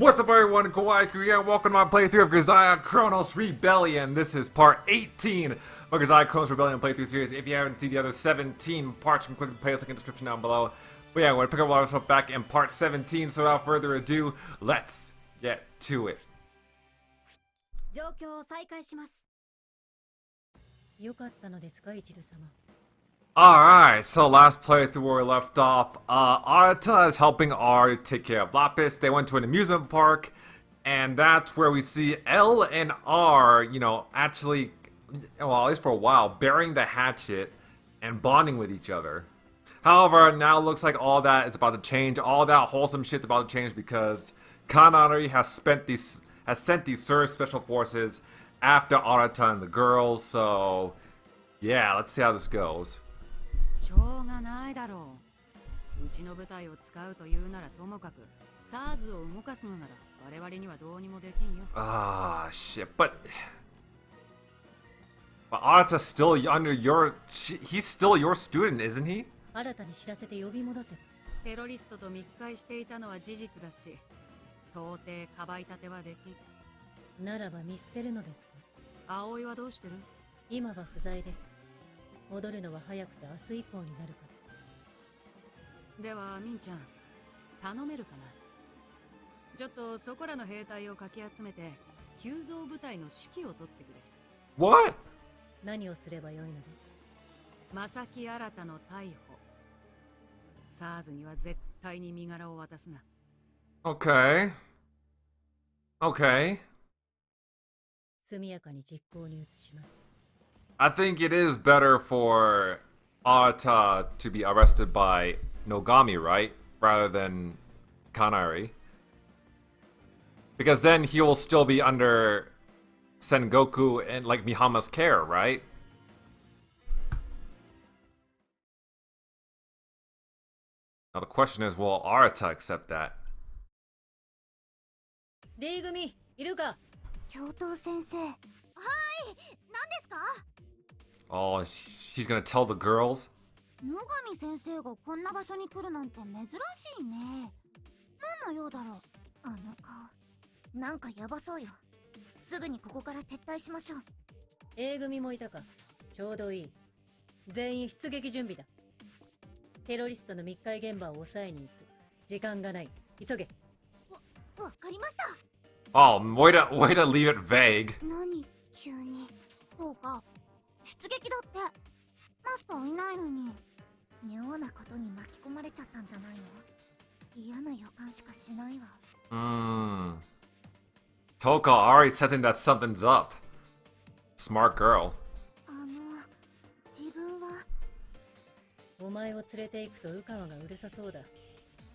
What's up everyone, kawaii here, and welcome to my playthrough of Grisaia Chronos Rebellion. This is part 18 of Grisaia Chronos Rebellion playthrough series. If you haven't seen the other 17 parts, you can click the playlist link in the description down below. But yeah, we're going to pick up a lot of stuff back in part 17, so without further ado, let's get to it. Alright, so last playthrough where we left off, Arata is helping R take care of Lapis. They went to an amusement park, and that's where we see L and R, actually, well, at least for a while, burying the hatchet and bonding with each other. However, now it looks like all that is about to change. All that wholesome shit's about to change because Kanari has sent these Surge Special Forces after Arata and the girls, so yeah, let's see how this goes. しょうがないだろう。うちの部隊を使うというならともかく、SARS を動かすのなら我々にはどうにもできんよ。Ah, shit, but Arata's still under your... He's still your student, isn't he? 新たに知らせて呼び戻せ。テロリストと密会していたのは事実だし、到底かばい立てはできん。ならば見捨てるのですか。葵はどうしてる？今は不在です。戻るのは早くて明日以降になるから。ではミンちゃん、頼めるかな。ちょっとそこらの兵隊をかき集めて急増部隊の指揮を取ってくれ。 What? 何をすればよいので。正木新の逮捕。SARS には絶対に身柄を渡すな。Okay. Okay. 速やかに実行に移します。 I think it is better for Arata to be arrested by Nogami, right? Rather than Kanari. Because then he will still be under Sengoku and like Mihama's care, right? Now the question is, will Arata accept that? D組いるか？教頭先生。はい、何ですか？ Oh, she's gonna tell the girls? 野上先生がこんな場所に来るなんて珍しいね。何の用だろう？あの顔。なんかヤバそうよ。すぐにここから撤退しましょう。A組もいたか。ちょうどいい。全員出撃準備だ。テロリストの密会現場を抑えに行く。時間がない。急げ。わかりました。 Oh, way to leave it vague. 何急に。そうか。 出撃だってマスターいないのに妙なことに巻き込まれちゃったんじゃないの嫌な予感しかしないわ Toka already sensing that something's up. Smart girl. 自分はお前を連れて行くとウカワがうるさそうだ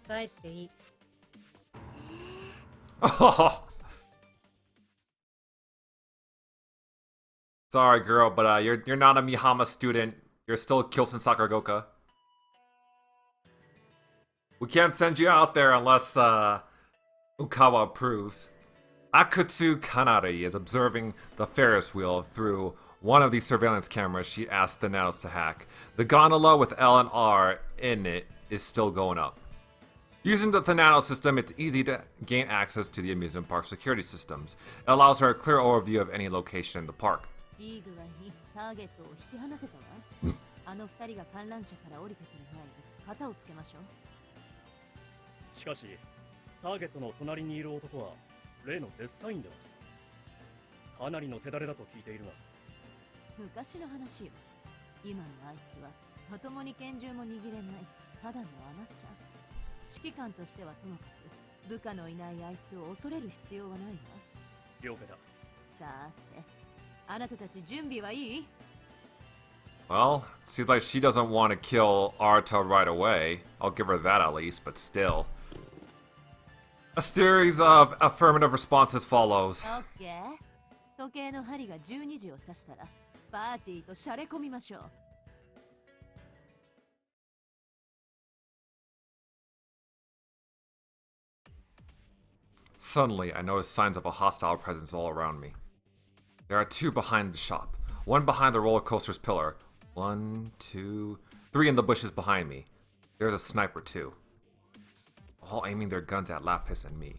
帰っていい Sorry, girl, but you're not a Mihama student. You're still Kyosen Sakuragoka. We can't send you out there unless Ukawa approves. Akutsu Kanari is observing the Ferris wheel through one of these surveillance cameras she asked the Nanos to hack. The gondola with L and R in it is still going up. Using the Thanatos system, it's easy to gain access to the amusement park security systems. It allows her a clear overview of any location in the park. いい具合にターゲットを引き離せたわ。あの二人が観覧車から降りてくる前に旗をつけましょう。しかし、ターゲットの隣にいる男は例のデッサインではかなりの手だれだと聞いているが。昔の話よ。今のあいつはまともに拳銃も握れないただのアマちゃん。指揮官としてはともかく部下のいないあいつを恐れる必要はないわ。了解だ。さて。 あなたたち準備はいい? Well, it seems like she doesn't want to kill Arta right away. I'll give her that at least, but still. A series of affirmative responses follows. Okay. 時計の針が12時を指したら、パーティーとシャレ込みましょう。Suddenly, I notice signs of a hostile presence all around me. There are two behind the shop, one behind the roller coaster's pillar. 1, 2, 3 in the bushes behind me. There's a sniper too. All aiming their guns at Lapis and me.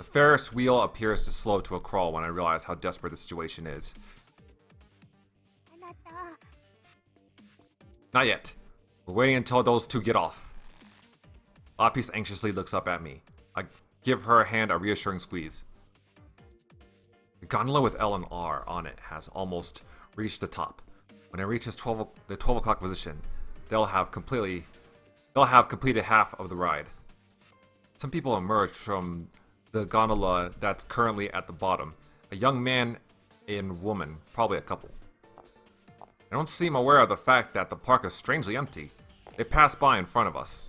The Ferris wheel appears to slow to a crawl when I realize how desperate the situation is. あなた Not yet. We're waiting until those two get off. Lapis anxiously looks up at me. I give her hand a reassuring squeeze. The gondola with L and R on it has almost reached the top. When it reaches the 12 o'clock position, they'll have completed half of the ride. Some people emerge from the gondola that's currently at the bottom. A young man and woman, probably a couple. They don't seem aware of the fact that the park is strangely empty. They pass by in front of us.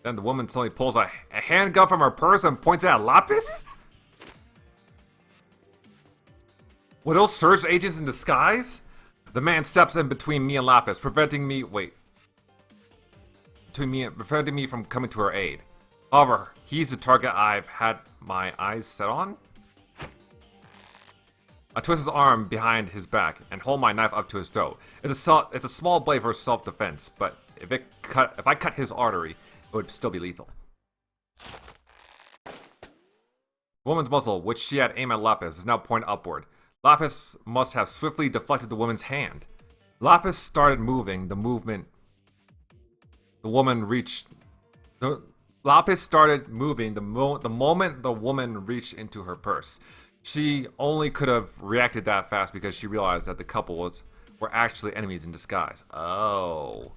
Then the woman suddenly pulls a handgun from her purse and points it at Lapis? Were those surge agents in disguise? The man steps in between me and Lapis, preventing me from coming to her aid. However, he's the target I've had my eyes set on. I twist his arm behind his back and hold my knife up to his throat. It's a small blade for self-defense, but if I cut his artery, it would still be lethal. The woman's muzzle, which she had aimed at Lapis, is now pointed upward. Lapis must have swiftly deflected the woman's hand. Lapis started moving. Lapis started moving the moment the woman reached into her purse. She only could have reacted that fast because she realized that the couple were actually enemies in disguise. Oh.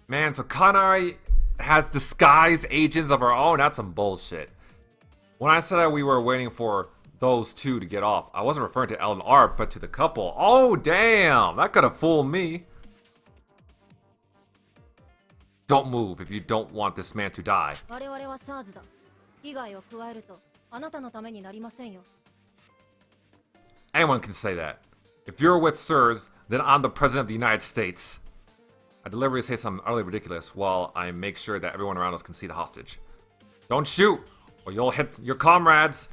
Man, so Kanai has disguise agents of her own? That's some bullshit. When I said that we were waiting for those two to get off, I wasn't referring to L and R, but to the couple. Oh, damn! That could have fooled me. Don't move if you don't want this man to die. 我々は SARS だ。被害を加えるとあなたのためになりませんよ。 Anyone can say that. If you're with SIRS, then I'm the President of the United States. I deliberately say something utterly ridiculous while I make sure that everyone around us can see the hostage. Don't shoot, or you'll hit your comrades.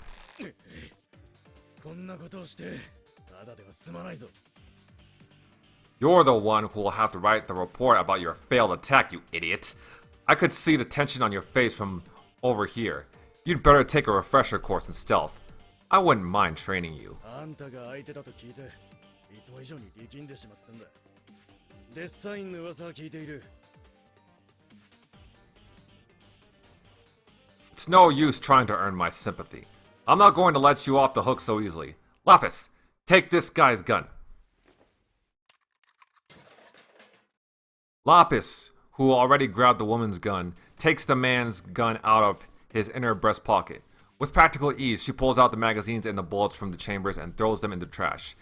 こんなことをしてただでは済まないぞ。 You're the one who will have to write the report about your failed attack, you idiot. I could see the tension on your face from over here. You'd better take a refresher course in stealth. I wouldn't mind training you. あんたが相手だと聞いて、いつも以上に力んでしまったんだ。デッサインの噂は聞いている。It's no use trying to earn my sympathy. I'm not going to let you off the hook so easily. Lapis, take this guy's gun. Lapis, who already grabbed the woman's gun, takes the man's gun out of his inner breast pocket. With practical ease, she pulls out the magazines and the bullets from the chambers and throws them in the trash.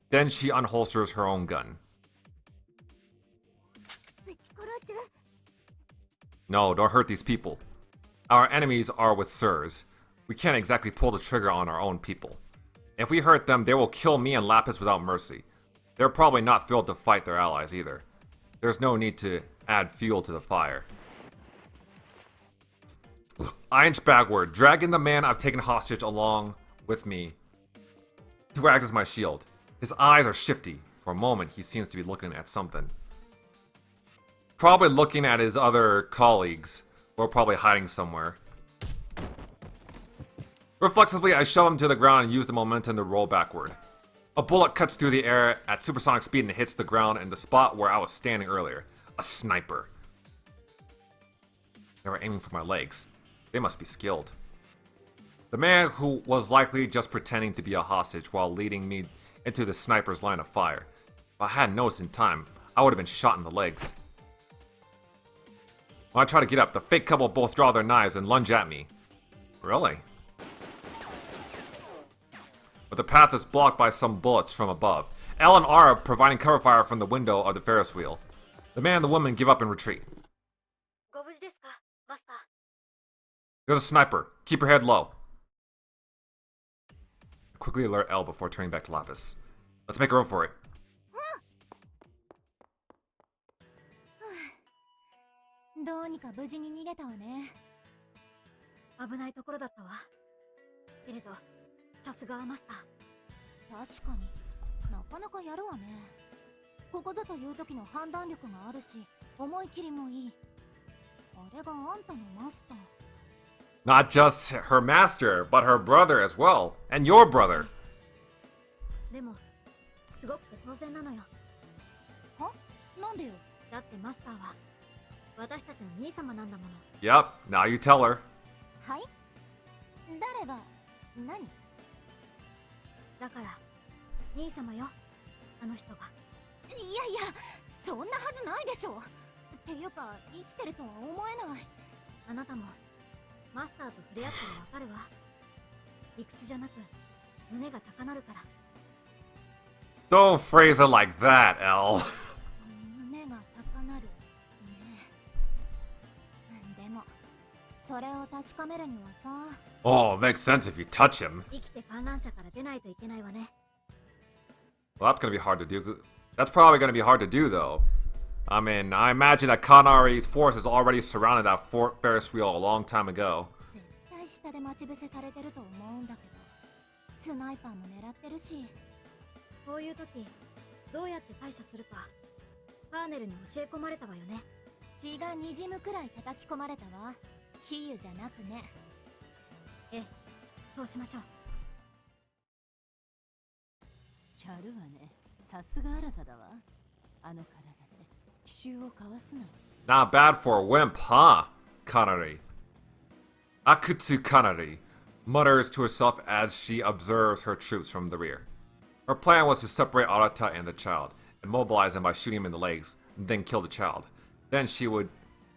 Then she unholsters her own gun. 撃ち殺す No, don't hurt these people. Our enemies are with SIRS. We can't exactly pull the trigger on our own people. If we hurt them, they will kill me and Lapis without mercy. They're probably not thrilled to fight their allies either. There's no need to add fuel to the fire. I inch backward, dragging the man I've taken hostage along with me to act as my shield. His eyes are shifty. For a moment, he seems to be looking at something. Probably looking at his other colleagues, who are probably hiding somewhere. Reflexively, I shove him to the ground and use the momentum to roll backward. A bullet cuts through the air at supersonic speed and hits the ground in the spot where I was standing earlier. A sniper. They were aiming for my legs. They must be skilled. The man who was likely just pretending to be a hostage while leading me into the sniper's line of fire. If I hadn't noticed in time, I would have been shot in the legs. When I try to get up, the fake couple both draw their knives and lunge at me. Really? But the path is blocked by some bullets from above. L and R are providing cover fire from the window of the Ferris wheel. The man and the woman give up and retreat. ご無事ですかマスター There's a sniper. Keep your head low. I quickly alert L before turning back to Lapis. Let's make room for it. どうにか無事に逃げたわね危ないところだったわ。けれど、さすがマスター。確かになかなかやるわねここぞという時の判断力があるし思い切りもいいあれがあんたのマスター Not just her master, but her brother as well. And your brother. でもすごくて当然なのよ。は？なんでよ。だってマスターは私たちの兄様なんだもの。 Yep, now you tell her. はい？誰が何？だから兄様よ、あの人が。いやいや、そんなはずないでしょ。っていうか生きてるとは思えない。あなたもマスターと触れ合ってるわかるわ。理屈じゃなく胸が高鳴るから。 Don't phrase it like that, Elle. 胸が高鳴るね。でもそれを確かめるにはさ。 Oh, it makes sense if you touch him. 生きて観覧車から出ないといけないわね。 Well, that's gonna be hard to do. That's probably gonna be hard to do, though. I mean, I imagine that Kanari's forces already surrounded that Ferris wheel a long time ago. 絶対下で待ち伏せされてると思うんだけど、スナイパーも狙ってるし。こういう時どうやって対処するかカーネルに教え込まれたわよね。血が滲むくらい叩き込まれたわ。比喩じゃなくね。ええ、そうしましょう。キャルはね、さすが新ただわ。あの体で奇襲をかわすなんて。 Not bad for a wimp, huh, Kanari? Akutsu Kanari mutters to herself as she observes her troops from the rear. Her plan was to separate Arata and the child, immobilize him by shooting him in the legs, and then kill the child. Then she would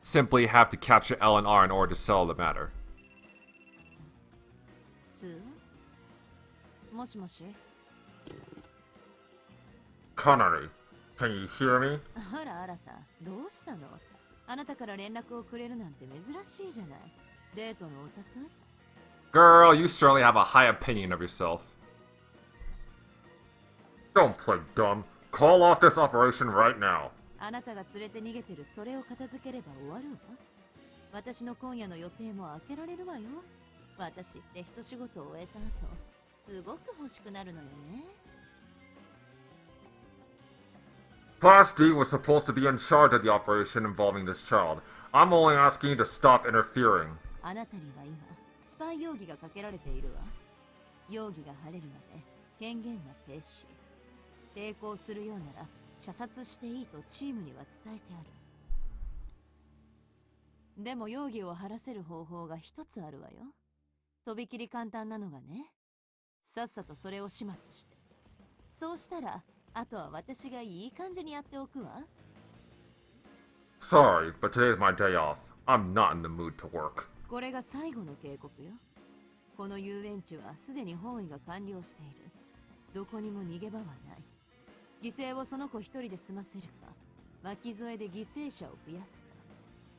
simply have to capture L and R in order to settle the matter. もしもし。 Kanari, can you hear me? あら新た、どうしたの？あなたから連絡をくれるなんて珍しいじゃない。デートのお誘い？ Girl, you certainly have a high opinion of yourself. Don't play dumb. Call off this operation right now. あなたが連れて逃げてるそれを片付ければ終わるわ。私の今夜の予定も開けられるわよ。私って一仕事を終えた後、すごく欲しくなるのよね。 Class D was supposed to be in charge of the operation involving this child. I'm only asking you to stop interfering. あなたには今、スパイ容疑がかけられているわ。容疑が晴れるまで権限は停止。抵抗するようなら射殺していいとチームには伝えてある。でも容疑を晴らせる方法が一つあるわよ。とびきり簡単なのがね。さっさとそれを始末して。そうしたら、あとは私がいい感じにやっておくわ。Sorry, but today's my day off. I'm not in the mood to work. これが最後の警告よ。この遊園地はすでに包囲が完了している。どこにも逃げ場はない。犠牲をその子一人で済ませるか、巻き添えで犠牲者を増やすか、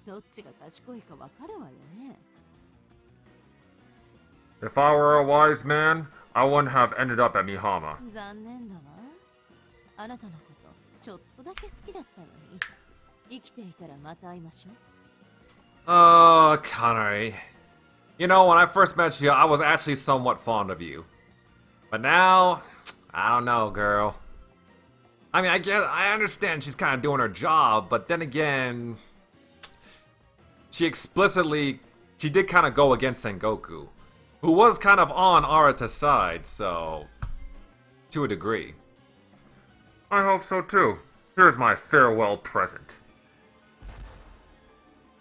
どっちが賢いかわかるわよね。If I were a wise man, I wouldn't have ended up at Mihama. 残念だわ。あなたのことちょっとだけ好きだったのに。生きていたらまた会いましょう。Oh, Kanari. You know, when I first met you, I was actually somewhat fond of you. But now, I don't know, girl. I mean, I understand she's kind of doing her job, but then again, she did kind of go against Sengoku, who was kind of on Arata's side, so, to a degree. I hope so too. Here's my farewell present.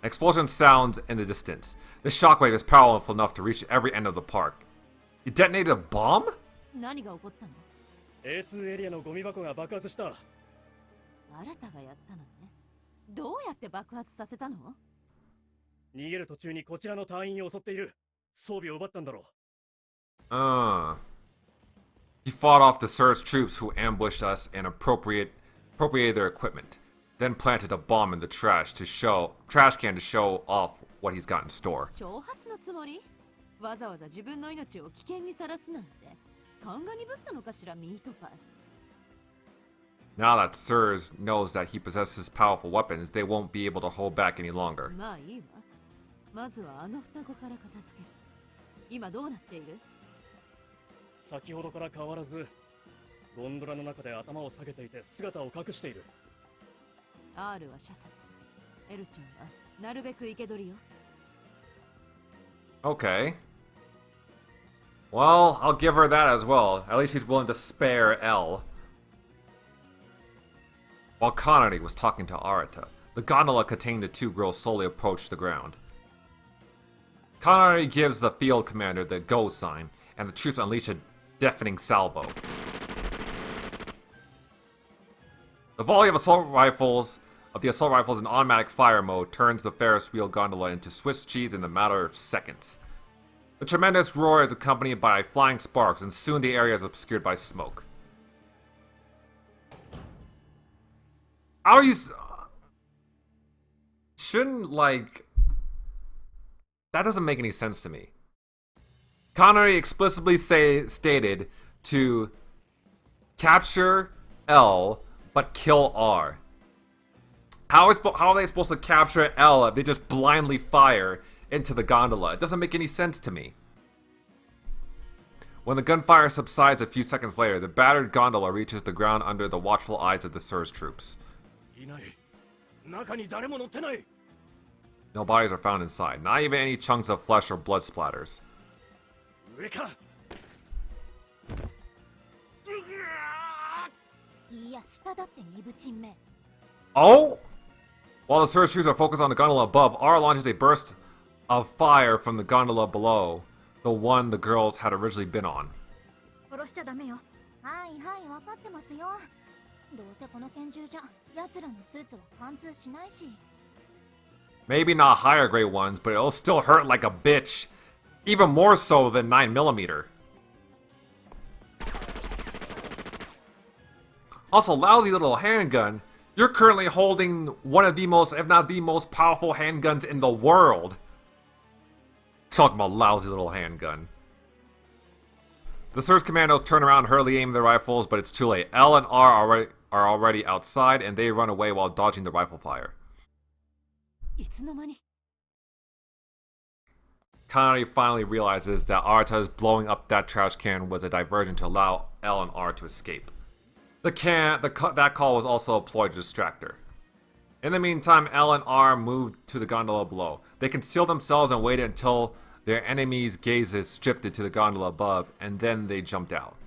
An explosion sounds in the distance. The shockwave is powerful enough to reach every end of the park. You detonated a bomb? 何が起こったの？ A2 エリアのゴミ箱が爆発した。あなたがやったのね。どうやって爆発させたの？逃げる途中にこちらの隊員を襲っている。装備を奪ったんだろう。He fought off the Surge troops who ambushed us and appropriated their equipment, then planted a bomb in the trash can to show off what he's got in store. 挑発のつもり？わざわざ自分の命を危険にさらすなんて。勘が鈍ったのかしら、ミートパイ。 Now that Surge knows that he possesses powerful weapons, they won't be able to hold back any longer. まあいいわ。まずはあの双子から片付ける。今どうなっている？先ほどから変わらず、ゴンドラの中で頭を下げていて姿を隠している。R は射殺。L ちゃんはなるべく生け捕りよ。Okay. Well, I'll give her that as well. At least she's willing to spare L. While Connery was talking to Arata, the gondola containing the two girls slowly approached the ground. Connery gives the field commander the go sign, and the troops unleash a deafening salvo. The volley of the assault rifles in automatic fire mode turns the Ferris wheel gondola into Swiss cheese in a matter of seconds. The tremendous roar is accompanied by flying sparks, and soon the area is obscured by smoke. How are you... Shouldn't, like... That doesn't make any sense to me. Connery explicitly stated to capture L, but kill R. How are they supposed to capture L if they just blindly fire into the gondola? It doesn't make any sense to me. When the gunfire subsides a few seconds later, the battered gondola reaches the ground under the watchful eyes of the Surge troops. No bodies are found inside, not even any chunks of flesh or blood splatters. Oh! While the Surge troops are focused on the gondola above, R launches a burst of fire from the gondola below, the one the girls had originally been on. Maybe not higher grade ones, but it'll still hurt like a bitch. Even more so than 9mm. Also, lousy little handgun. You're currently holding one of the most, if not the most powerful handguns in the world. Talking about lousy little handgun. The Surge commandos turn around and hurriedly aim their rifles, but it's too late. L and R are already outside, and they run away while dodging the rifle fire. Connery finally realizes that Arata's blowing up that trash can was a diversion to allow L and R to escape. That call was also employed to distract her. In the meantime, L and R moved to the gondola below. They concealed themselves and waited until their enemies' gazes shifted to the gondola above, and then they jumped out.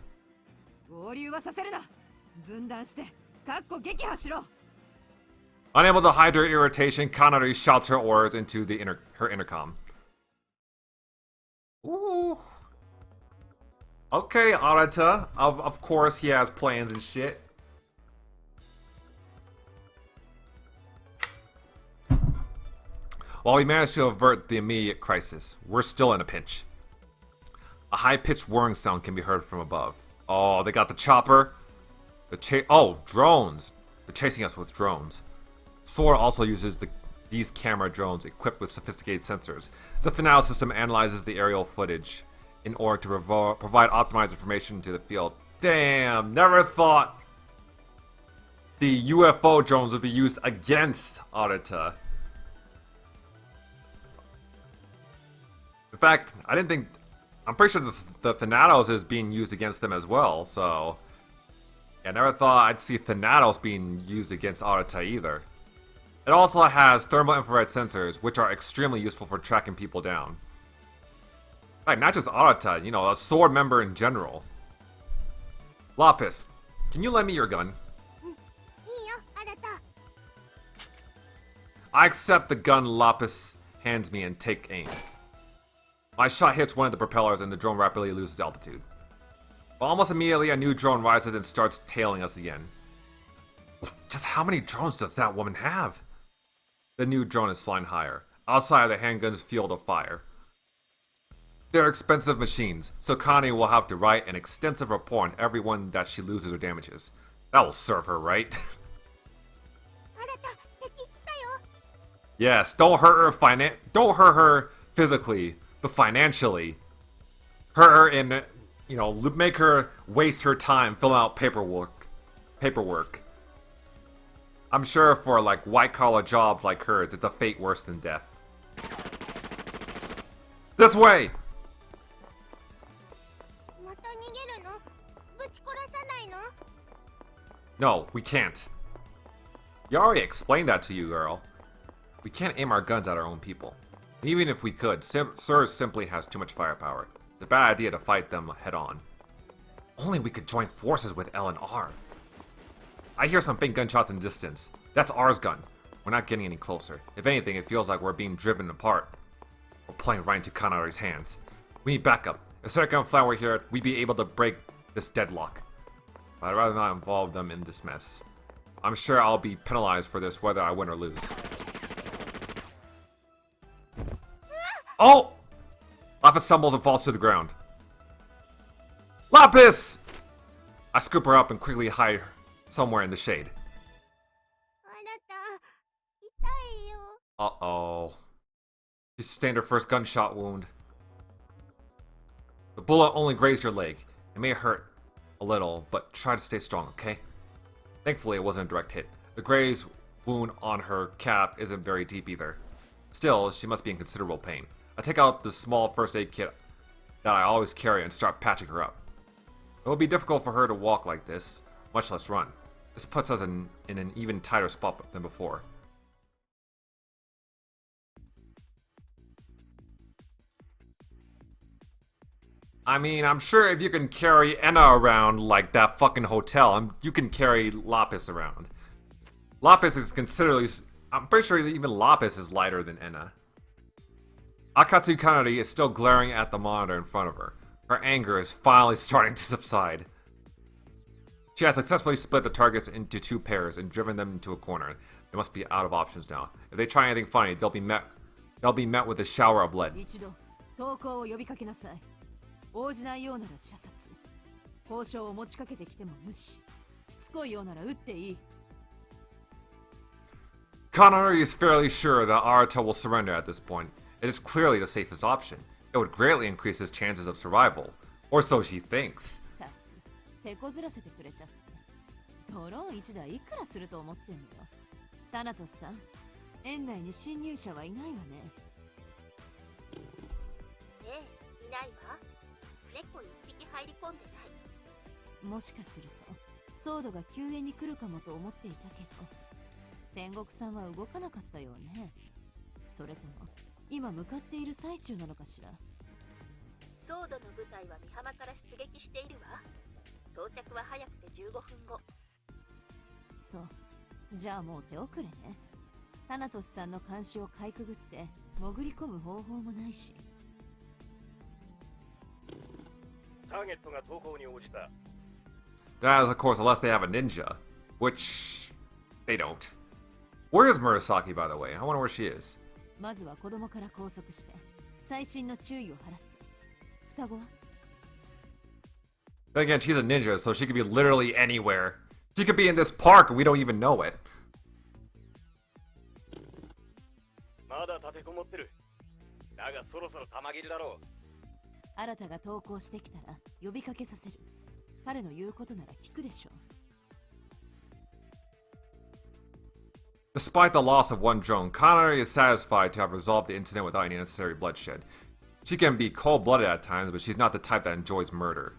Unable to hide her irritation, Connery shouts her orders into her intercom. Ooh. Okay, Arata. Of course he has plans and shit. While we managed to avert the immediate crisis, we're still in a pinch. A high-pitched whirring sound can be heard from above. Oh, they got the chopper. Drones. They're chasing us with drones. SOAR also uses these camera drones equipped with sophisticated sensors. The Thanatos system analyzes the aerial footage in order to provide optimized information to the field. Damn, never thought the UFO drones would be used against Arata. In fact, I'm pretty sure the Thanatos is being used against them as well, so... Yeah, I never thought I'd see Thanatos being used against Arata either. It also has thermal infrared sensors, which are extremely useful for tracking people down. Like, not just Arata, you know, a SOAR member in general. Lapis, can you lend me your gun? I accept the gun Lapis hands me and take aim. My shot hits one of the propellers and the drone rapidly loses altitude. But almost immediately, a new drone rises and starts tailing us again. Just how many drones does that woman have? The new drone is flying higher, outside of the handgun's field of fire. They're expensive machines, so Connie will have to write an extensive report on everyone that she loses or damages. That will serve her right. Yes, don't hurt her physically, but financially. Hurt her in, you know, make her waste her time filling out paperwork. I'm sure for, like, white-collar jobs like hers, it's a fate worse than death. This way! No, we can't. You already explained that to you, girl. We can't aim our guns at our own people. Even if we could, Sir simply has too much firepower. It's a bad idea to fight them head on. Only we could join forces with L and R. I hear some faint gunshots in the distance. That's R's gun. We're not getting any closer. If anything, it feels like we're being driven apart. We're playing right into Kanari's hands. We need backup. If Circa and Flan were here, we'd be able to break this deadlock. But I'd rather not involve them in this mess. I'm sure I'll be penalized for this whether I win or lose. Oh! Lapis stumbles and falls to the ground. Lapis! I scoop her up and quickly hide her somewhere in the shade. あなた痛いよ。 Uh-oh. She sustained her first gunshot wound. The bullet only grazed your leg. It may hurt a little, but try to stay strong, okay? Thankfully, it wasn't a direct hit. The grazed wound on her calf isn't very deep either. Still, she must be in considerable pain. I take out the small first aid kit that I always carry and start patching her up. It will be difficult for her to walk like this, much less run. This puts us in an even tighter spot than before. I mean, I'm sure if you can carry Enna around like that fucking hotel, you can carry Lapis around. Lapis is considerably... I'm pretty sure even Lapis is lighter than Enna. Akatsu Kanari is still glaring at the monitor in front of her. Her anger is finally starting to subside. She has successfully split the targets into two pairs and driven them into a corner. They must be out of options now. If they try anything funny, they'll be met with a shower of lead. 一度投降を呼びかけなさい。応じないようなら射殺。交渉を持ちかけてきても無視。しつこいようなら撃っていい。Kanari is fairly sure that Arata will surrender at this point. It is clearly the safest option. It would greatly increase his chances of survival. Or so she thinks. たく手こずらせてくれちゃって。ドローン1台いくらすると思ってんのよ。タナトスさん、園内に侵入者はいないわね。ええ、いないわ。猫一匹入り込んでない。もしかすると、ソードが救援に来るかもと思っていたけど、戦国さんは動かなかったよね。それとも、今向かっている最中なのかしら。ソードの部隊は美浜から出撃しているわ。到着は早くて15分後。そう。じゃあもう手遅れね。タナトスさんの監視をかいくぐって潜り込む方法もないし。ターゲットが投降に応じた。 That is, of course, unless they have a ninja. Which... they don't. Where is Murasaki, by the way? I wonder where she is. まずは子供から拘束して細心の注意を払って。双子は Then again, she's a ninja, so she could be literally anywhere. She could be in this park and we don't even know it. まだ立てこもってる。だがそろそろ玉切りだろう。新たが投降してきたら呼びかけさせる。彼の言うことなら聞くでしょう。Despite the loss of one drone, Kanari is satisfied to have resolved the incident without any necessary bloodshed. She can be cold-blooded at times, but she's not the type that enjoys murder.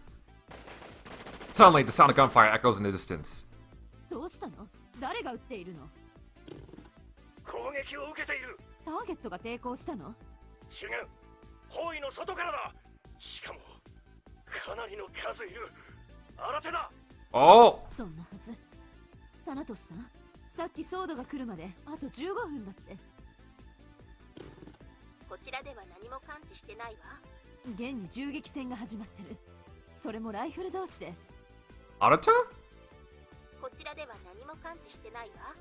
Suddenly, the sound of gunfire echoes in the distance. どうしたの？誰が撃っているの？攻撃を受けている。ターゲットが抵抗したの？違う。包囲の外からだ。しかもかなりの数いる。新手だ。Oh! そんなはず。タナトスさん、さっきソードが来るまであと15分だって。こちらでは何も感知してないわ。現に銃撃戦が始まってる。それもライフル同士で。Arata? こちらでは何も感知してないわ。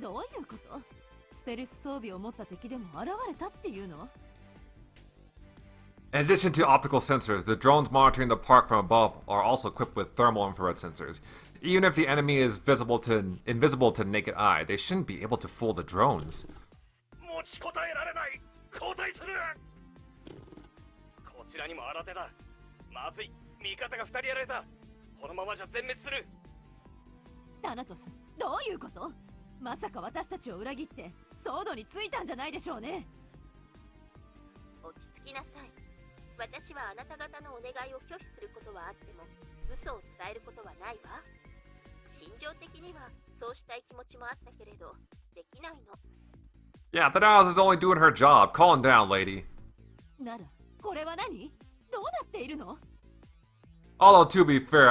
どういうこと？ステルス装備を持った敵でも現れたっていうの？ In addition to optical sensors, the drones monitoring the park from above are also equipped with thermal infrared sensors. Even if the enemy is invisible to naked eye, they shouldn't be able to fool the drones. 持ちこたえられない。交代する。こちらにも新手だ。まずい。味方が2人やられた。このままじゃ全滅する。タナトス、どういうこと？まさか私たちを裏切ってソードについたんじゃないでしょうね。落ち着きなさい。私はあなた方のお願いを拒否することはあっても嘘を伝えることはないわ。心情的にはそうしたい気持ちもあったけれどできないの。Yeah, Thanatos is only doing her job. Calm down, lady. ならこれは何？どうなっているの？ Although, to be fair,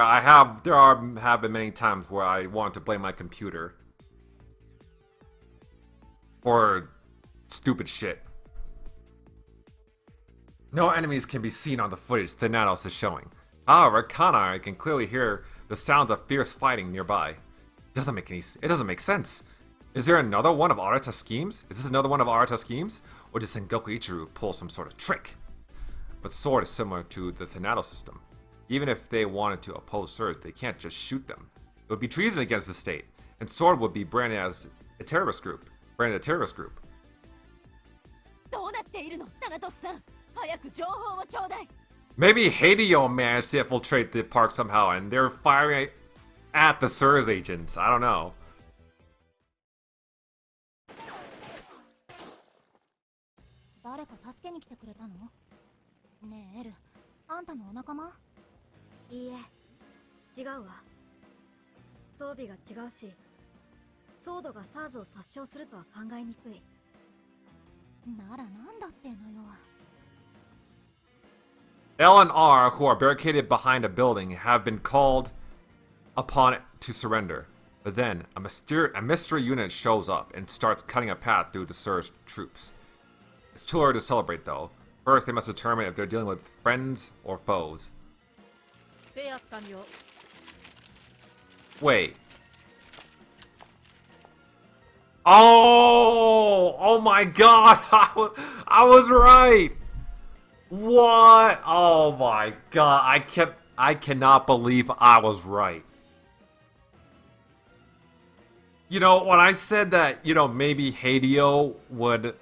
there have been many times where I want to blame my computer. For stupid shit. No enemies can be seen on the footage Thanatos is showing. However, Kanai can clearly hear the sounds of fierce fighting nearby. It doesn't make sense. Is there another one of Arata's schemes? Is this another one of Arata's schemes? Or did Sengoku Ichiru pull some sort of trick? But Sword is similar to the Thanatos system. Even if they wanted to oppose Surge, they can't just shoot them. It would be treason against the state, and Sword would be branded as a terrorist group. どうなっているの？タナトスさん、早く情報をちょうだい。 Maybe Hideo managed to infiltrate the park somehow, and they're firing at the Surge agents. I don't know. 誰か助けに来てくれたの？ねえエル、あんたのお仲間？いいえ、違うわ。装備が違うし、ソードが SARS を殺傷するとは考えにくい。ならなんだってのよ。L and R, who are barricaded behind a building, have been called upon to surrender. But then, a mystery unit shows up and starts cutting a path through the Surge troops. It's too early to celebrate, though. First, they must determine if they're dealing with friends or foes. フェア完了。 Wait. Oh my god! I was right! What? Oh my god, I cannot believe I was right. You know, when I said that, maybe Hideo would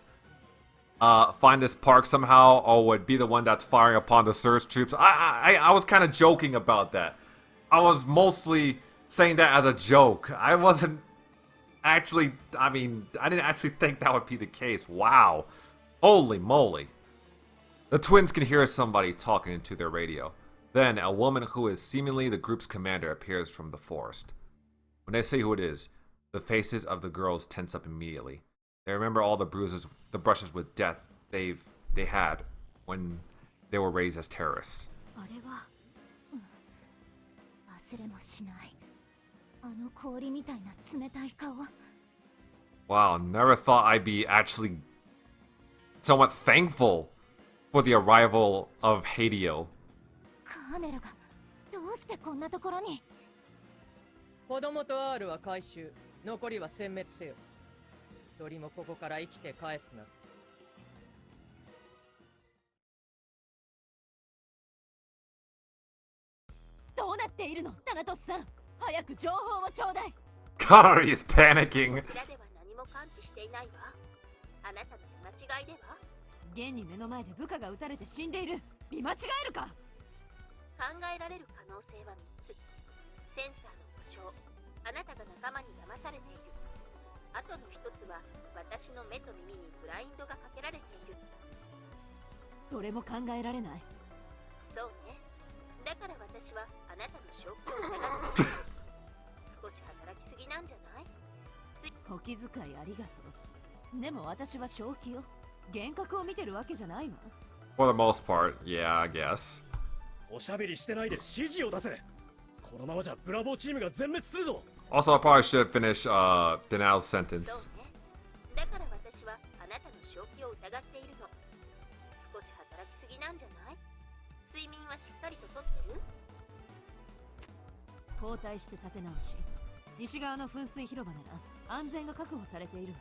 find this park somehow, or would be the one that's firing upon the Surge troops, I was kind of joking about that. I was mostly saying that as a joke. I wasn't actually, I didn't actually think that would be the case. Wow. Holy moly. The twins can hear somebody talking into their radio. Then, a woman who is seemingly the group's commander appears from the forest. When they say who it is, the faces of the girls tense up immediately. They remember all the bruises, the brushes with death they had when they were raised as terrorists. あれは、忘れもしない。あの氷みたいな冷たい顔。 Wow, never thought I'd be actually somewhat thankful for the arrival of Hideo. カーネルがどうしてこんなところに？子供と R は回収、残りは殲滅せよ。一人もここから生きて返すな。どうなっているの、タナトスさん。早く情報をちょうだい。 Connery is panicking. 裏では何も感知していないわ。あなたの見間違いでは？現に目の前で部下が撃たれて死んでいる。見間違えるか？考えられる可能性は3つ。センサーの故障、あなたが仲間に騙されている。あとの1つは私の目と耳にブラインドがかけられている。どれも考えられない。そうね。だから私はあなたの正気を疑っている。少し働きすぎなんじゃない？お気遣いありがとう。でも私は正気よ。幻覚を見てるわけじゃないわ。 For the most part, yeah, I guess. おしゃべりしてないで指示を出せ。このままじゃブラボーチームが全滅するぞ。 Also, I probably should finish Danal's sentence. そうね。だから私はあなたの正気を疑っているの。少し働きすぎなんじゃない？睡眠はしっかりととってる？交代して立て直し、西側の噴水広場なら安全が確保されている。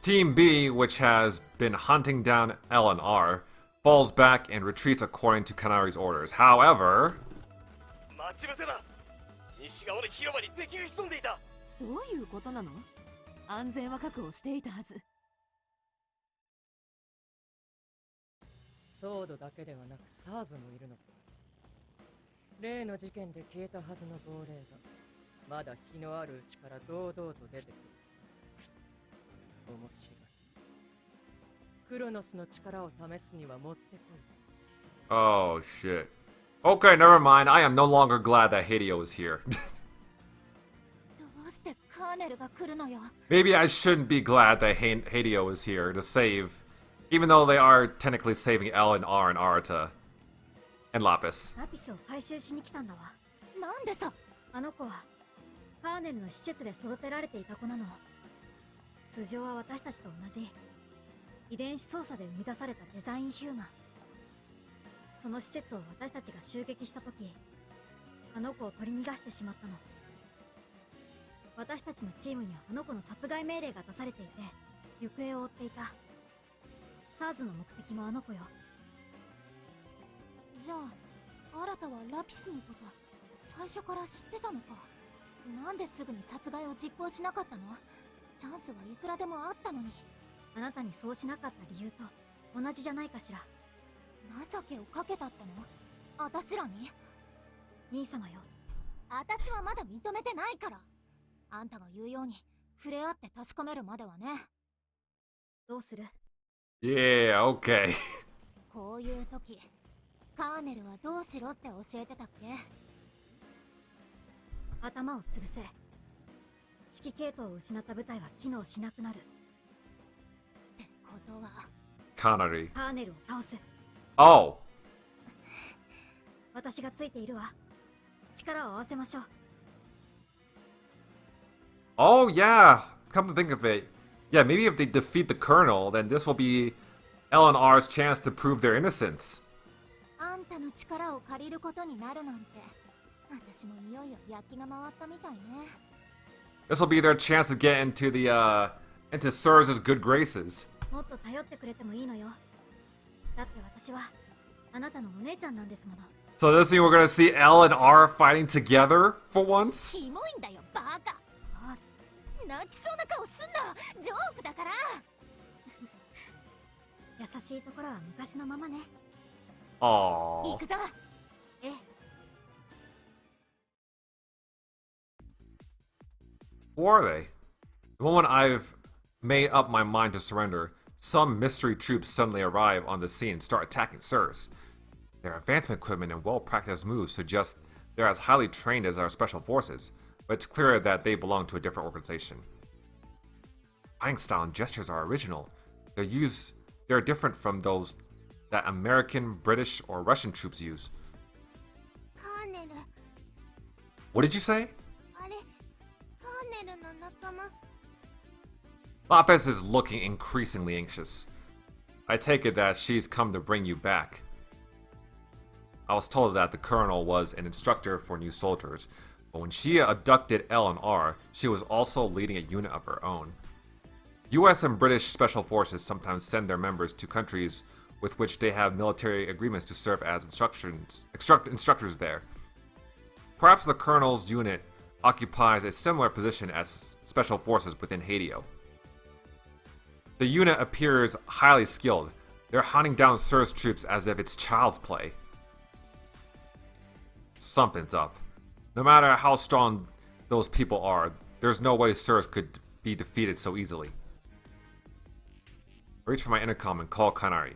Team B, which has been hunting down L and R, falls back and retreats according to Kanari's orders. However, 待ち伏せだ。西側の広場に敵が潜んでいた。どういうことなの？安全は確保していたはず。ソードだけではなく SARS もいるのか。例の事件で消えたはずの亡霊がまだ日のあるうちから堂々と出てくる。面白い。クロノスの力を試すにはもってこい。 oh shit. Okay, never mind. I am no longer glad that Hideo is here. どうしてカカーネルが来るのよ。 Maybe I shouldn't be glad that Hideo is here to save, even though they are technically saving L and R and Arata and Lapis. ラピスを回収しに来たんだわ。なんでさ。あの子はカーネルの施設で育てられていた子なの。通常は私たちと同じ遺伝子操作で生み出されたデザインヒューマン。その施設を私たちが襲撃した時、あの子を取り逃がしてしまったの。私たちのチームにはあの子の殺害命令が出されていて、行方を追っていた。SARS の目的もあの子よ。じゃあ新はラピスのこと最初から知ってたのか。なんですぐに殺害を実行しなかったの。チャンスはいくらでもあったのに。あなたにそうしなかった理由と同じじゃないかしら。情けをかけたっての。私らに。兄様よ。私はまだ認めてないから。あんたが言うように触れ合って確かめるまではね。どうする？ Yeah, okay. こういう時カーネルはどうしろって教えてたっけ。頭を潰せ。指揮系統を失った部隊は機能しなくなる。ってことは Connery. カーネルを倒す。 Oh. 私がついているわ。力を合わせましょう。 Oh, yeah. Come to think of it. Yeah, maybe if they defeat the Colonel, then this will be L and R's chance to prove their innocence. あんたの力を借りることになるなんて。私もいよいよ焼きが回ったみたいね。 This will be their chance to get into into Surz's good graces. もっと頼ってくれてもいいのよ。だって私はあなたのお姉ちゃんなんですもの。 So does this mean we're gonna see L and R fighting together for once? キモいんだよバカ。泣きそうな顔すんな。ジョークだから。優しいところは昔のままね。 Aww. 行くぞ。ええ。 Who are they? The moment I've made up my mind to surrender, some mystery troops suddenly arrive on the scene and start attacking Sirs. Their advancement equipment and well-practiced moves suggest they're as highly trained as our special forces, but it's clear that they belong to a different organization. Fighting style and gestures are original. They're different from those that American, British, or Russian troops use. カーネル。 What did you say? あれカーネルの仲間。 Lapis is looking increasingly anxious. I take it that she's come to bring you back. I was told that the Colonel was an instructor for new soldiers, but when she abducted L and R, she was also leading a unit of her own. US and British special forces sometimes send their members to countries with which they have military agreements to serve as instructors there. Perhaps the Colonel's unit occupies a similar position as special forces within Hideo. The unit appears highly skilled. They're hunting down Sir's troops as if it's child's play. Something's up. No matter how strong those people are, there's no way Sir's could be defeated so easily. I reach for my intercom and call Kanari.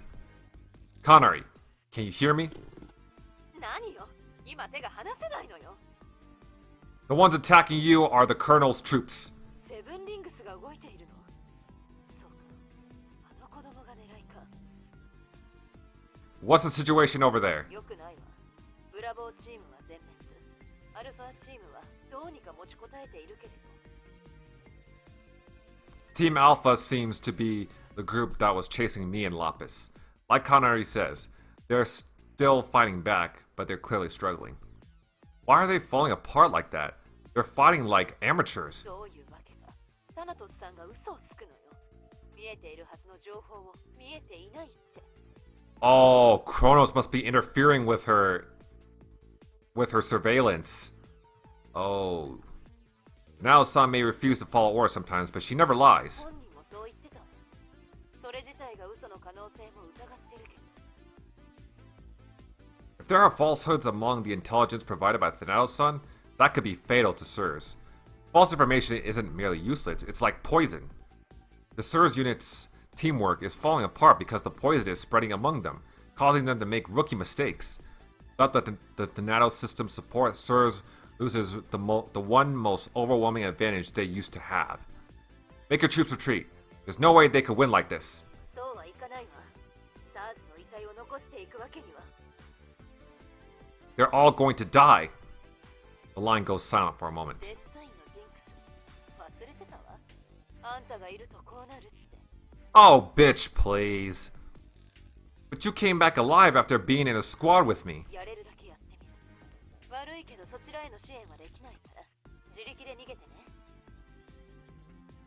Kanari, can you hear me? 何よ、今手が離せないのよ。 The ones attacking you are the Colonel's troops. セブンリングスが動いているの。そうか、あの子供が狙いか。 What's the situation over there? よくないわ。ブラボーチームは全滅。アルファチームはどうにか持ちこたえているけれど。 Team Alpha seems to be the group that was chasing me and Lapis. Like Kanari says, they're still fighting back, but they're clearly struggling. Why are they falling apart like that? They're fighting like amateurs. どういうわけか。タナトスさんが嘘をつくのよ。見えているはずの情報を見えていないって。 Oh, Chronos must be interfering with her surveillance. Oh. Now San may refuse to follow orders sometimes, but she never lies. 本人もそう言ってたわ。それ自体が嘘の可能性も疑ってるけど。 If there are falsehoods among the intelligence provided by Thanatos-san, that could be fatal to Sirs. False information isn't merely useless, it's like poison. The Sirs unit's teamwork is falling apart because the poison is spreading among them, causing them to make rookie mistakes. Without the Thanatos system support, Sirs loses the one most overwhelming advantage they used to have. Make your troops retreat. There's no way they could win like this. そうはいかないわ。SARS の遺体を残していくわけには。 They're all going to die. The line goes silent for a moment. デッサインのジンクス。忘れてたわ。あんたがいるとこうなるって。 Oh, bitch, please. But you came back alive after being in a squad with me. やれるだけやってみる。悪いけどそちらへの支援はできないから、自力で逃げてね。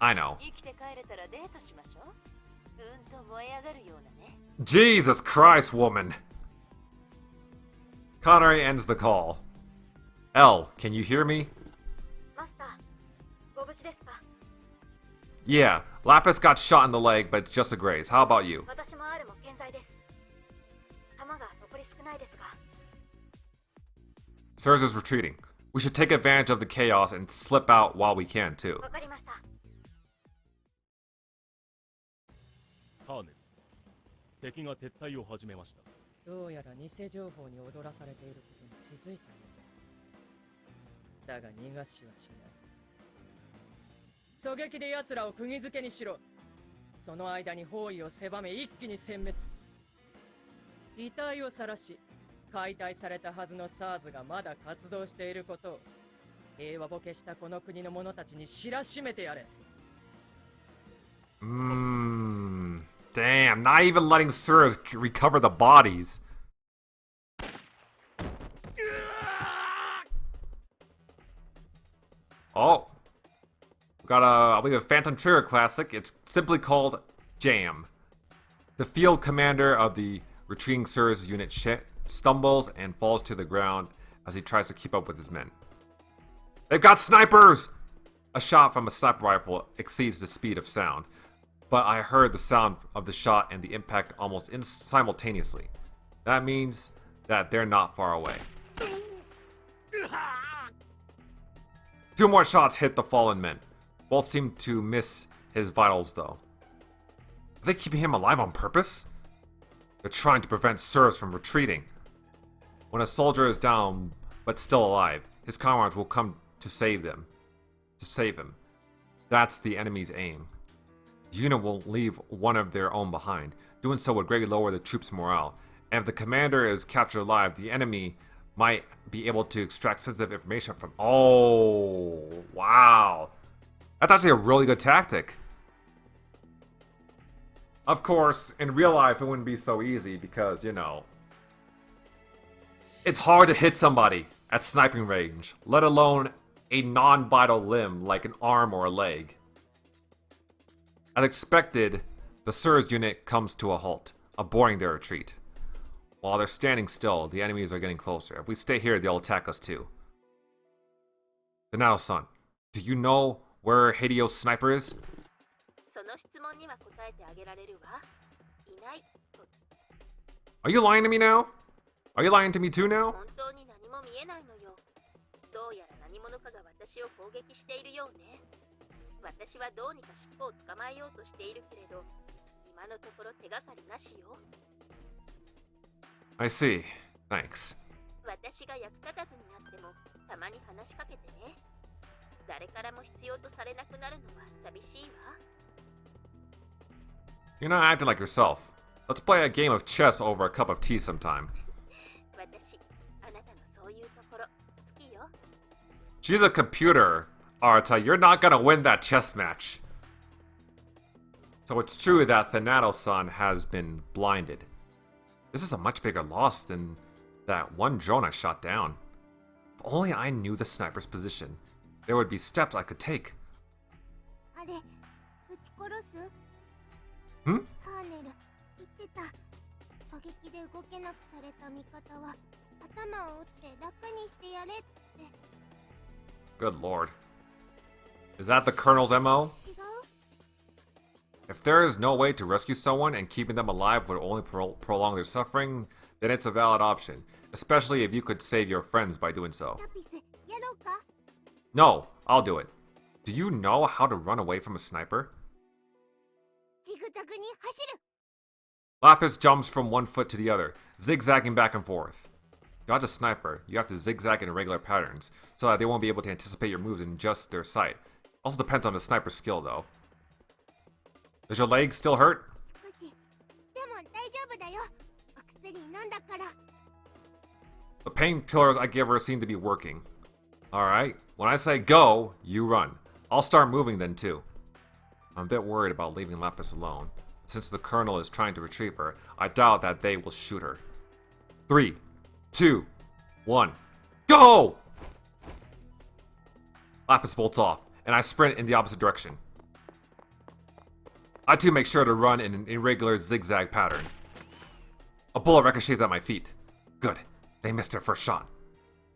I know. 生きて帰れたらデートしましょう。と燃え上がるようなね。 Jesus Christ, woman. Connery ends the call. L, can you hear me? マスター、ご無事ですか？ Yeah, Lapis got shot in the leg, but it's just a graze. How about you? 私も R も健在です。弾が残り少ないですが。 Sirs is retreating. We should take advantage of the chaos and slip out while we can, too. わかりました。カーネル、敵が撤退を始めました。どうやら偽情報に踊らされていることに気づいたようだ。だが逃がしはしない。狙撃で奴らを釘付けにしろ。その間に包囲を狭め一気に殲滅。遺体を晒し、解体されたはずの SARS がまだ活動していることを平和ボケしたこの国の者たちに知らしめてやれ。Damn, not even letting Sirs recover the bodies. Oh. We got I believe, a Phantom Trigger classic. It's simply called Jam. The field commander of the retreating Sirs unit stumbles and falls to the ground as he tries to keep up with his men. They've got snipers! A shot from a sniper rifle exceeds the speed of sound, but I heard the sound of the shot and the impact almost simultaneously. That means that they're not far away. 2 more shots hit the fallen men. Both seem to miss his vitals, though. Are they keeping him alive on purpose? They're trying to prevent Sirs from retreating. When a soldier is down but still alive, his comrades will come to save him. That's the enemy's aim. The unit will leave one of their own behind. Doing so would greatly lower the troops' morale. And if the commander is captured alive, the enemy might be able to extract sensitive information from... Oh, wow. That's actually a really good tactic. Of course, in real life, it wouldn't be so easy because, you know, it's hard to hit somebody at sniping range, let alone a non-vital limb like an arm or a leg. As expected, the Sirs unit comes to a halt, abhorring their retreat. While they're standing still, the enemies are getting closer. If we stay here, they'll attack us too. Donato-san, do you know where Hideo's sniper is? その質問には答えてあげられるわ。いないと。 Are you lying to me now? Are you lying to me too now? 本当に何も見えないのよ。どうやら何者かが私を攻撃しているようね。私はどうにか尻尾を捕まえようとしているけれど、今のところ手がかりなしよ。 I see. Thanks. 私が役立たずになっても、たまに話しかけてね。誰からも必要とされなくなるのは寂しいわ。 You're not acting like yourself. Let's play a game of chess over a cup of tea sometime. 私、あなたのそういうところ、好きよ。 She's a computer, Arta. You're not gonna win that chess match. So it's true that Thanato-san has been blinded. This is a much bigger loss than that one drone I shot down. If only I knew the sniper's position, there would be steps I could take. あれ、撃ち殺す？ Hmm? カーネル、言ってた。狙撃で動けなくされた味方は頭を打って楽にしてやれって。 Good lord. Is that the Colonel's MO? 違う？ If there is no way to rescue someone and keeping them alive would only prolong their suffering, then it's a valid option, especially if you could save your friends by doing so. ラピス、やろうか？ No, I'll do it. Do you know how to run away from a sniper? ジグザグに走る。 Lapis jumps from one foot to the other, zigzagging back and forth. dodge a sniper, you have to zigzag in irregular patterns, so that they won't be able to anticipate your moves in just their sight. Also depends on the sniper's skill, though. Does your leg still hurt? 少し。でも大丈夫だよ。お薬飲んだから。 The painkillers I give her seem to be working. Alright, when I say go, you run. I'll start moving then too. I'm a bit worried about leaving Lapis alone. Since the Colonel is trying to retrieve her, I doubt that they will shoot her. 3, 2, 1, go! Lapis bolts off, and I sprint in the opposite direction. I too make sure to run in an irregular zigzag pattern. A bullet ricochets at my feet. Good. They missed their first shot.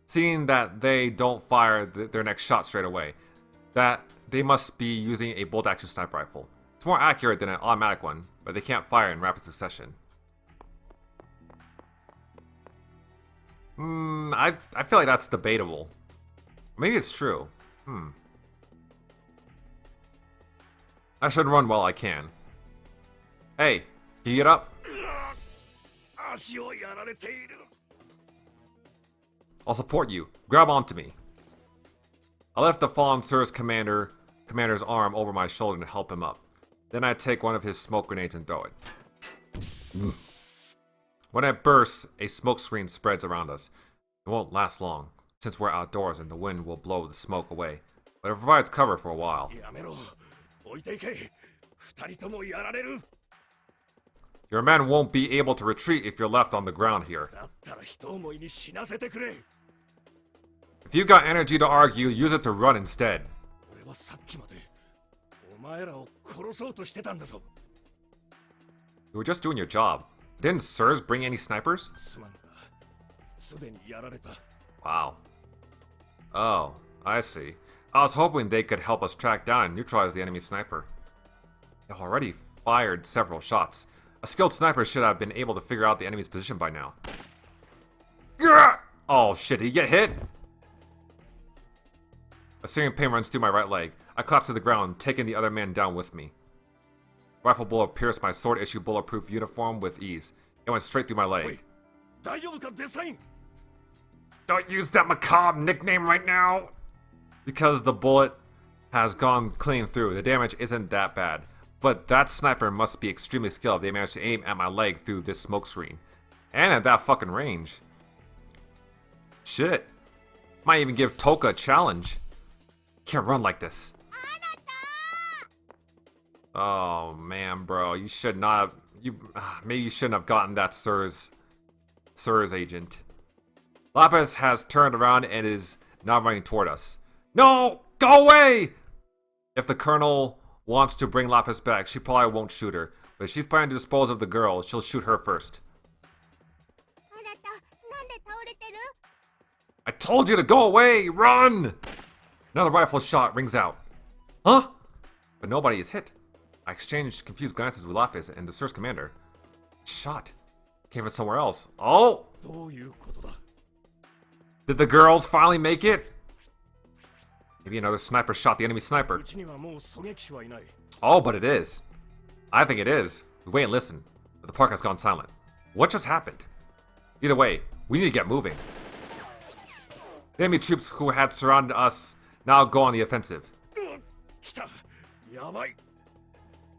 Seeing that they don't fire their next shot straight away, that they must be using a bolt-action sniper rifle. It's more accurate than an automatic one, but they can't fire in rapid succession. I feel like that's debatable. Maybe it's true. I should run while I can. Hey, can you get up? I'll support you. Grab onto me. I lift the fallen Sur's commander's arm over my shoulder to help him up. Then I take one of his smoke grenades and throw it. When it bursts, a smoke screen spreads around us. It won't last long, since we're outdoors and the wind will blow the smoke away. But it provides cover for a while. Your men won't be able to retreat if you're left on the ground here. If you got energy to argue, use it to run instead. You were just doing your job. Didn't Sirs bring any snipers? Wow. Oh, I see. I was hoping they could help us track down and neutralize the enemy sniper. They've already fired several shots. A skilled sniper should have been able to figure out the enemy's position by now. Oh shit, did he get hit? A searing pain runs through my right leg. I collapse to the ground, taking the other man down with me. Rifle bullet pierced my sword-issue bulletproof uniform with ease. It went straight through my leg. Don't use that macabre nickname right now! Because the bullet has gone clean through, the damage isn't that bad. But that sniper must be extremely skilled if they managed to aim at my leg through this smoke screen. And at that fucking range. Shit. Might even give Toka a challenge. Can't run like this. Oh man, bro, you should not have, maybe you shouldn't have gotten that Sirs agent. Lapis has turned around and is now running toward us. No! Go away! If the Colonel wants to bring Lapis back, she probably won't shoot her. But if she's planning to dispose of the girl, she'll shoot her first. I told you to go away! Run! Another rifle shot rings out. Huh? But nobody is hit. I exchanged confused glances with Lapis and the Sirs commander. Shot. Came from somewhere else. Oh! Did the girls finally make it? Maybe another sniper shot the enemy sniper. Oh, but it is. I think it is. We wait and listen, but the park has gone silent. What just happened? Either way, we need to get moving. The enemy troops who had surrounded us now go on the offensive.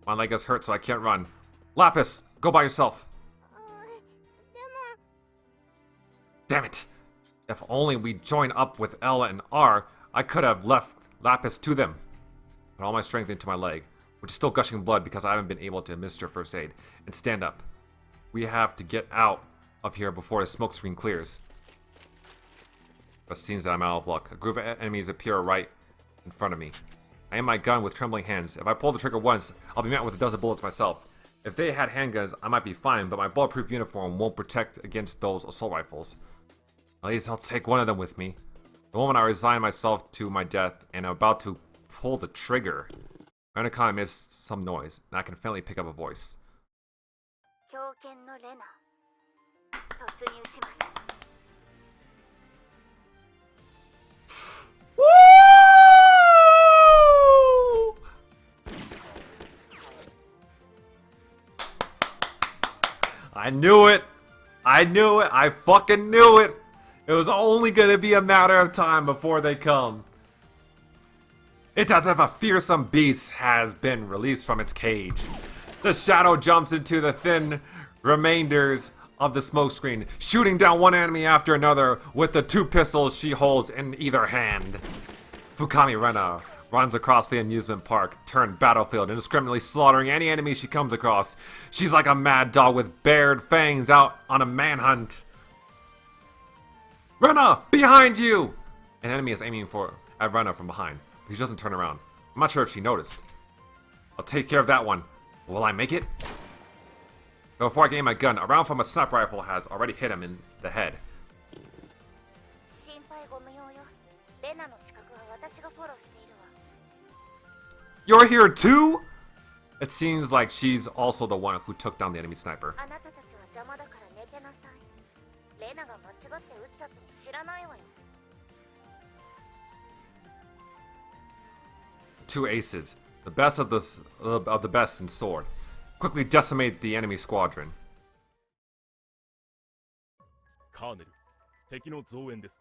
My leg is hurt, so I can't run. Lapis, go by yourself. Damn it! If only we join up with L and R, I could have left Lapis to them. Put all my strength into my leg, which is still gushing blood because I haven't been able to administer first aid, and stand up. We have to get out of here before the smoke screen clears. But it seems that I'm out of luck. A group of enemies appear right in front of me. I aim my gun with trembling hands. If I pull the trigger once, I'll be met with a dozen bullets myself. If they had handguns, I might be fine, but my bulletproof uniform won't protect against those assault rifles. At least I'll take one of them with me. The moment I resign myself to my death and I'm about to pull the trigger, my intercom missed some noise, and I can finally pick up a voice. Woo! I knew it! I knew it! I fucking knew it! It was only gonna be a matter of time before they come. It's as if a fearsome beast has been released from its cage. The shadow jumps into the thin remainders of the smokescreen, shooting down one enemy after another with the 2 pistols she holds in either hand. Fukami Rena runs across the amusement park turned battlefield, indiscriminately slaughtering any enemy she comes across. She's like a mad dog with bared fangs out on a manhunt. Rena, behind you! An enemy is aiming at Rena from behind, but she doesn't turn around. I'm not sure if she noticed. I'll take care of that one. Will I make it? But before I can aim my gun, a round from a sniper rifle has already hit him in the head. 心配ご無用よ。レナの近くは私がフォローしているわ。 You're here too? It seems like she's also the one who took down the enemy sniper. あなたたちは邪魔だから寝てなさい。レナが間違って撃っちゃっても知らないわよ。 2 aces, the best of the best in sword, quickly decimate the enemy squadron. カーネル、敵の増援です。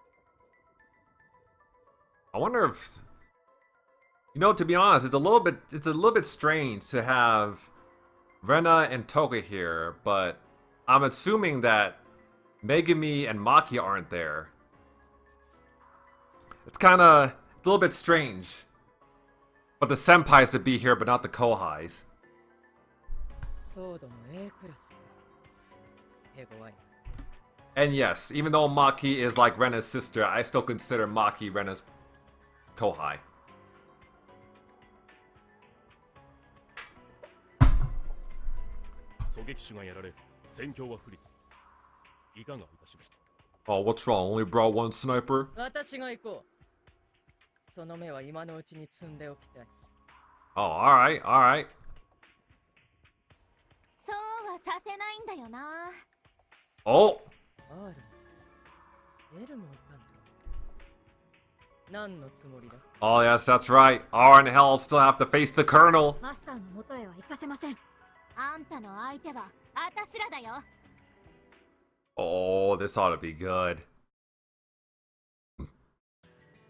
I wonder if, to be honest, it's a little bit strange to have Rena and Toga here, but I'm assuming that Megumi and Maki aren't there. It's kind of a little bit strange. But the senpais to be here, but not the kohais. ソードの A クラスか。手強い。 And yes, even though Maki is like Rena's sister, I still consider Maki Rena's kohai. 狙撃手がやられ、戦況は不利です。いかがいたしますか。 Oh, what's wrong? Only brought 1 sniper? 私が行こう。その目は今のうちに積んでおきたい。 Oh, alright, alright. そうはさせないんだよな。 Oh! R、L もいたんだ。何のつもりだ。 Oh, yes, that's right. R and Hell still have to face the Colonel. マスターの元へは行かせません。あんたの相手はあたしらだよ。 Oh, this ought to be good.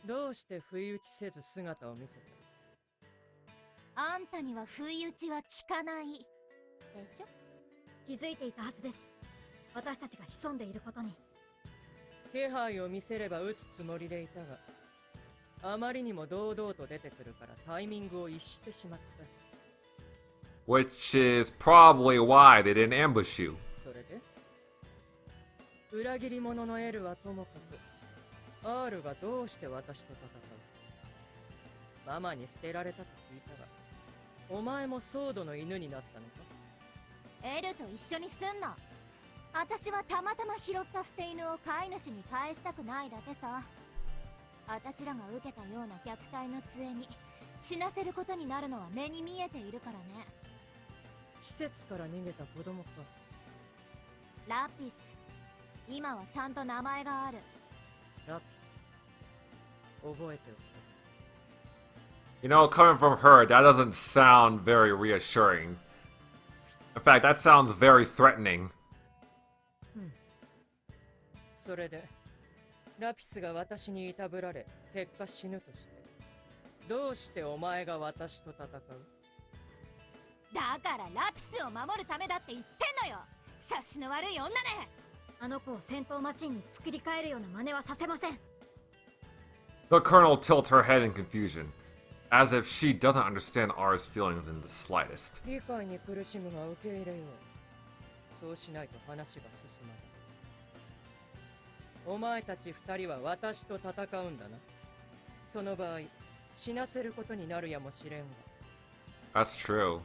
どうして不意打ちせず姿を見せた。あんたには不意打ちは効かない。でしょ？気づいていたはずです。私たちが潜んでいることに。気配を見せれば撃つつもりでいたが、あまりにも堂々と出てくるからタイミングを逸してしまった。 Which is probably why they didn't ambush you. それで裏切り者の L はともかく R がどうして私と戦う。ママに捨てられたと聞いたが、お前もソードの犬になったのか。 L と一緒にすんな。私はたまたま拾った捨て犬を飼い主に返したくないだけさ。私らが受けたような虐待の末に死なせることになるのは目に見えているからね。施設から逃げた子供か。ラピス、今はちゃんと名前がある。ラピス、覚えておく。 Coming from her, that doesn't sound very reassuring. In fact, that sounds very threatening. それでラピスが私にいたぶられ結果死ぬとして、どうしてお前が私と戦う。だからラピスを守るためだって言ってんのよ。察しの悪い女ね。あの子を戦闘マシンに作り変えるような真似はさせません。 The Colonel tilts her head in confusion, as if she doesn't understand R's feelings in the slightest. 理解に苦しむが受け入れよう。そうしないと話が進まない。お前たち二人は私と戦うんだな。その場合、死なせることになるやもしれんが。 That's true.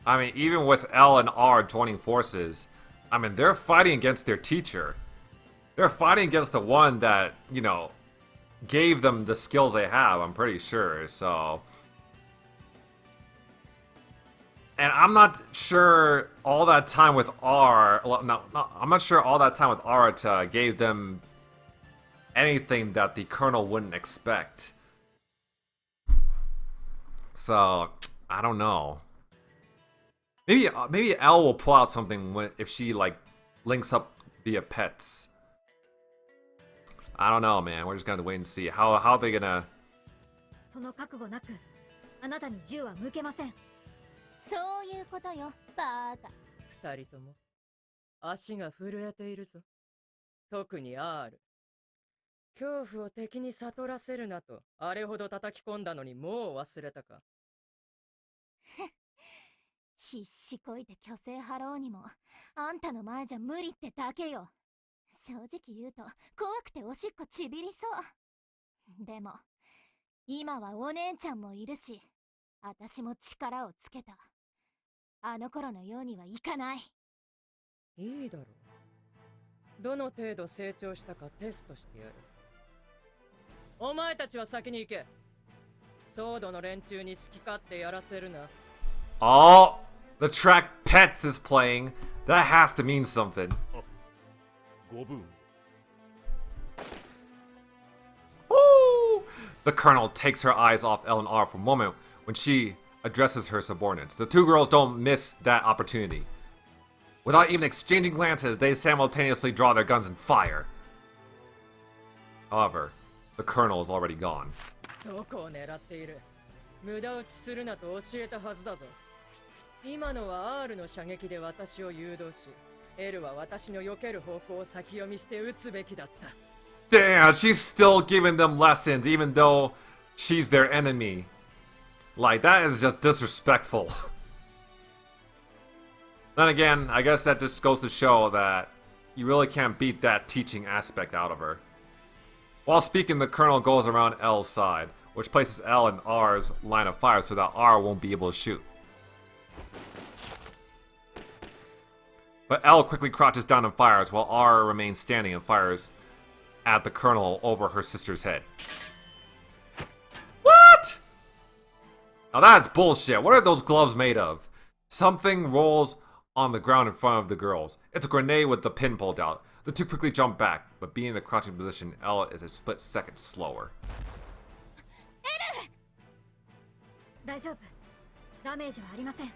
I mean, even with L and R joining forces, I mean, they're fighting against their teacher. They're fighting against the one that, gave them the skills they have, I'm pretty sure, so... And I'm not sure all that time with R... Well, no, I'm not sure all that time with Arata gave them anything that the Colonel wouldn't expect. So, I don't know. Maybe L will pull out something if she, links up via pets. I don't know, man. We're just gonna wait and see. How they gonna... その覚悟なくあなたに銃は向けません。そういうことよ、バーカ。二人とも足が震えているぞ。特に R。恐怖を敵に悟らせるなとあれほど叩き込んだのにもう忘れたか。必死こいて虚勢張ろうにもあんたの前じゃ無理ってだけよ。正直言うと怖くておしっこちびりそう。でも今はお姉ちゃんもいるし、私も力をつけた。あの頃のようにはいかない。いいだろう。どの程度成長したかテストしてやる。お前たちは先に行け。ソードの連中に好き勝手やらせるな。Oh, the track Pets is playing. That has to mean something. ご分 Woo! The Colonel takes her eyes off L&R for a moment when she addresses her subordinates. The two girls don't miss that opportunity. Without even exchanging glances, they simultaneously draw their guns and fire. However, the Colonel is already gone. どこを狙っている。無駄撃ちするなと教えたはずだぞ。今のは R の射撃で私を誘導し、L は私の避ける方向を先読みして撃つべきだった。Damn, she's still giving them lessons even though she's their enemy. Like, that is just disrespectful. Then again, I guess that just goes to show that you really can't beat that teaching aspect out of her. While speaking, the Colonel goes around L's side, which places L in R's line of fire so that R won't be able to shoot. But L quickly crouches down and fires, while R remains standing and fires at the Colonel over her sister's head. What? Now that's bullshit. What are those gloves made of? Something rolls on the ground in front of the girls. It's a grenade with the pin pulled out. The two quickly jump back, but being in a crouching position, L is a split second slower. 大丈夫。ダメージはありません。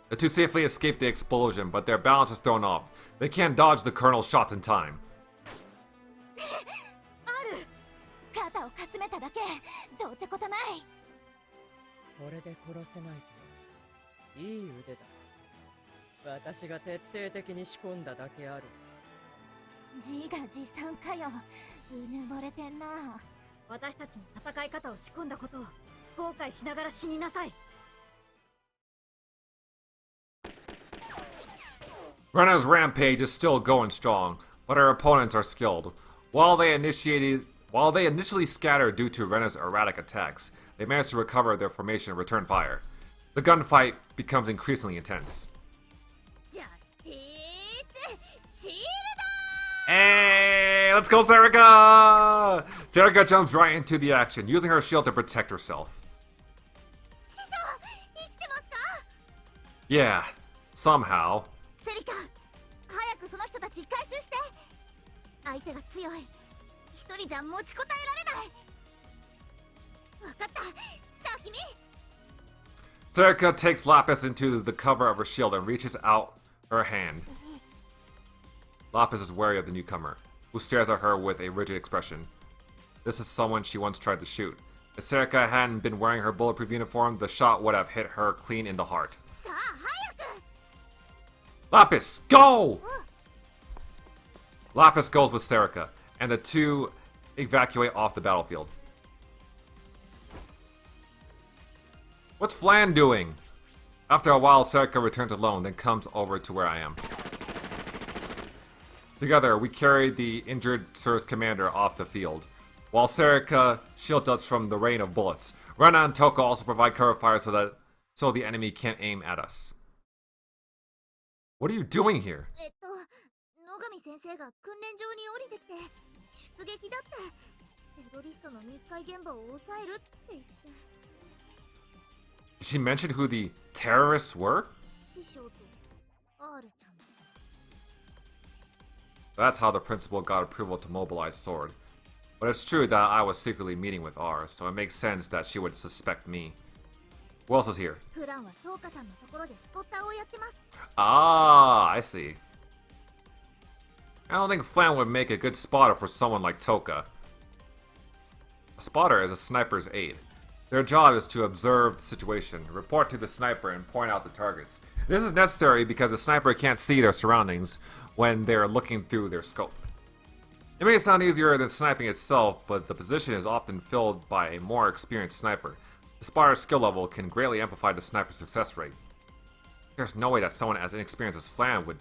The two safely escape the explosion, but their balance is thrown off. They can't dodge the Colonel's shots in time. 肩をかすめただけ、どうってことない。これで殺せないといい腕だ。私が徹底的に仕込んだだけある。自画自賛かよ。うぬぼれてんな。私たちに戦い方を仕込んだことを後悔しながら死になさい。Rena's rampage is still going strong, but her opponents are skilled. While they initially scatter due to Rena's erratic attacks, they manage to recover their formation and return fire. The gunfight becomes increasingly intense. Hey, let's go, Serica! Serica jumps right into the action, using her shield to protect herself. Yeah, somehow. セリカ、早くその人たち回収して。相手が強い。一人じゃ持ちこたえられない。わかった。さあ君。Serica takes Lapis into the cover of her shield and reaches out her hand. Lapis is wary of the newcomer, who stares at her with a rigid expression. This is someone she once tried to shoot. If Serica hadn't been wearing her bulletproof uniform, the shot would have hit her clean in the heart. さあ早く。 Lapis, go! Lapis goes with Serica, and the two evacuate off the battlefield. What's Flan doing? After a while, Serica returns alone, then comes over to where I am. Together, we carry the injured Sur's commander off the field, while Serica shields us from the rain of bullets. Rena and Toko also provide cover fire so the enemy can't aim at us. What are you doing here? 野上先生が訓練場に降りてきて出撃だって。テロリストの密会現場を抑えるって言って。 Did she mention who the terrorists were? 師匠と R ちゃんです。 That's how the principal got approval to mobilize Sword. But it's true that I was secretly meeting with R, so it makes sense that she would suspect me. Who else is here? 普段はトーカさんのところでスポッターをやってます。 Ah, I see. I don't think Flan would make a good spotter for someone like Toka. A spotter is a sniper's aide. Their job is to observe the situation, report to the sniper, and point out the targets. This is necessary because the sniper can't see their surroundings when they're looking through their scope. It may sound easier than sniping itself, but the position is often filled by a more experienced sniper. The spotter's skill level can greatly amplify the sniper's success rate. There's no way that someone as inexperienced as Flan would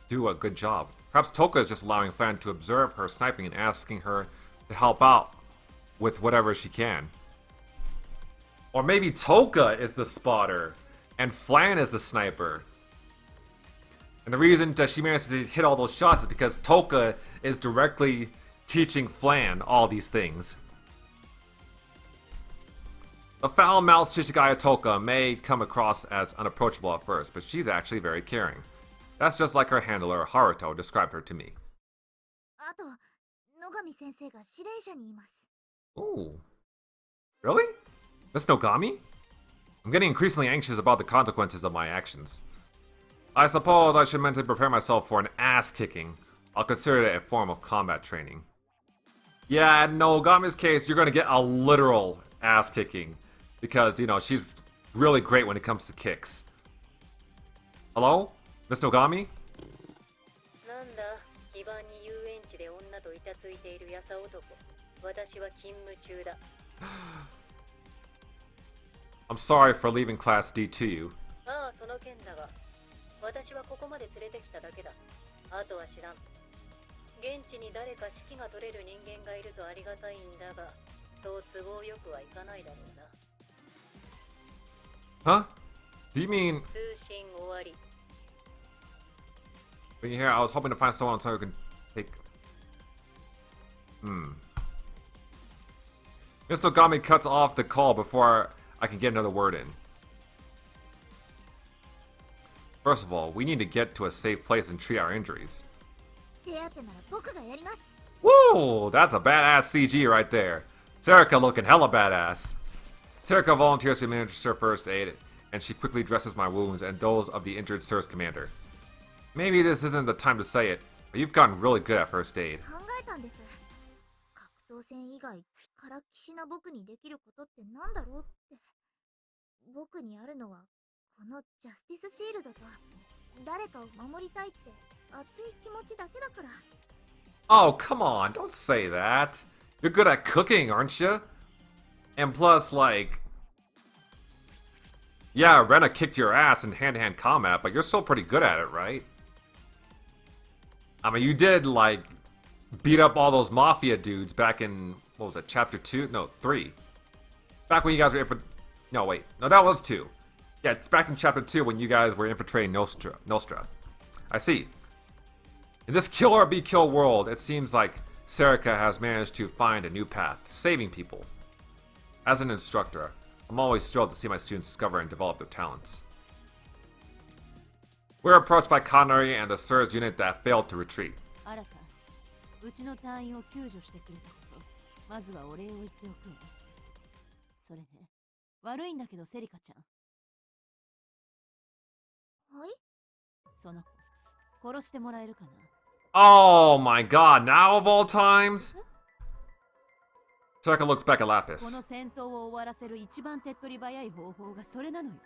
do a good job. Perhaps Toka is just allowing Flan to observe her sniping and asking her to help out with whatever she can. Or maybe Toka is the spotter and Flan is the sniper. And the reason that she managed to hit all those shots is because Toka is directly teaching Flan all these things. The foul-mouthed Shishigaya Toka may come across as unapproachable at first, but she's actually very caring. That's just like her handler, Haruto, described her to me. あと、野上先生が指令者にいます。 Ooh. Really? Miss Nogami? I'm getting increasingly anxious about the consequences of my actions. I suppose I should mentally prepare myself for an ass-kicking. I'll consider it a form of combat training. Yeah, in Nogami's case, you're gonna get a literal ass-kicking. Because, you know, she's really great when it comes to kicks. Hello? Miss Nogami? なんだ、非番に遊園地で女とイチャついているやさ男。私は勤務中だ。I'm sorry for leaving Class D to you. ああ、その件だが、私はここまで連れてきただけだ。あとは知らん。現地に誰か指揮が取れる人間がいるとありがたいんだが、そう都合よくはいかないだろうな。Huh? Do you mean... 通信終わり。 But here, I was hoping to find someone so I could take... Miss Nogami cuts off the call before I can get another word in. First of all, we need to get to a safe place and treat our injuries. 手当てなら僕がやります。 Woo! That's a badass CG right there. Serika looking hella badass. Serika volunteers to administer first aid, and she quickly dresses my wounds and those of the injured service commander. Maybe this isn't the time to say it, but you've gotten really good at first aid. 考えたんです。格闘戦以外、からっきしな僕にできることってなんだろうって。僕にあるのは、このジャスティスシールドと、誰かを守りたいって熱い気持ちだけだから。Oh, come on, don't say that. You're good at cooking, aren't you? And plus, like... Yeah, Rena kicked your ass in hand-to-hand combat, but you're still pretty good at it, right? I mean, you did, like, beat up all those Mafia dudes back in, what was it, Chapter 2? No, 3. Back when you guys were No, wait. No, that was 2. Yeah, it's back in Chapter 2 when you guys were infiltrating Nostra. I see. In this kill or be killed world, it seems like Serika has managed to find a new path, saving people. As an instructor, I'm always thrilled to see my students discover and develop their talents. We're approached by Kanari and the SIRS unit that failed to retreat. 新た、うちの隊員を救助してくれたこと、まずはお礼を言っておくわ。それで、悪いんだけどセリカちゃん。はい？その子、殺してもらえるかな？ Oh my god, now of all times? Serika looks back at こ Lapis. の戦闘を終わらせる一番手っ取り早い方法がそれなのよ。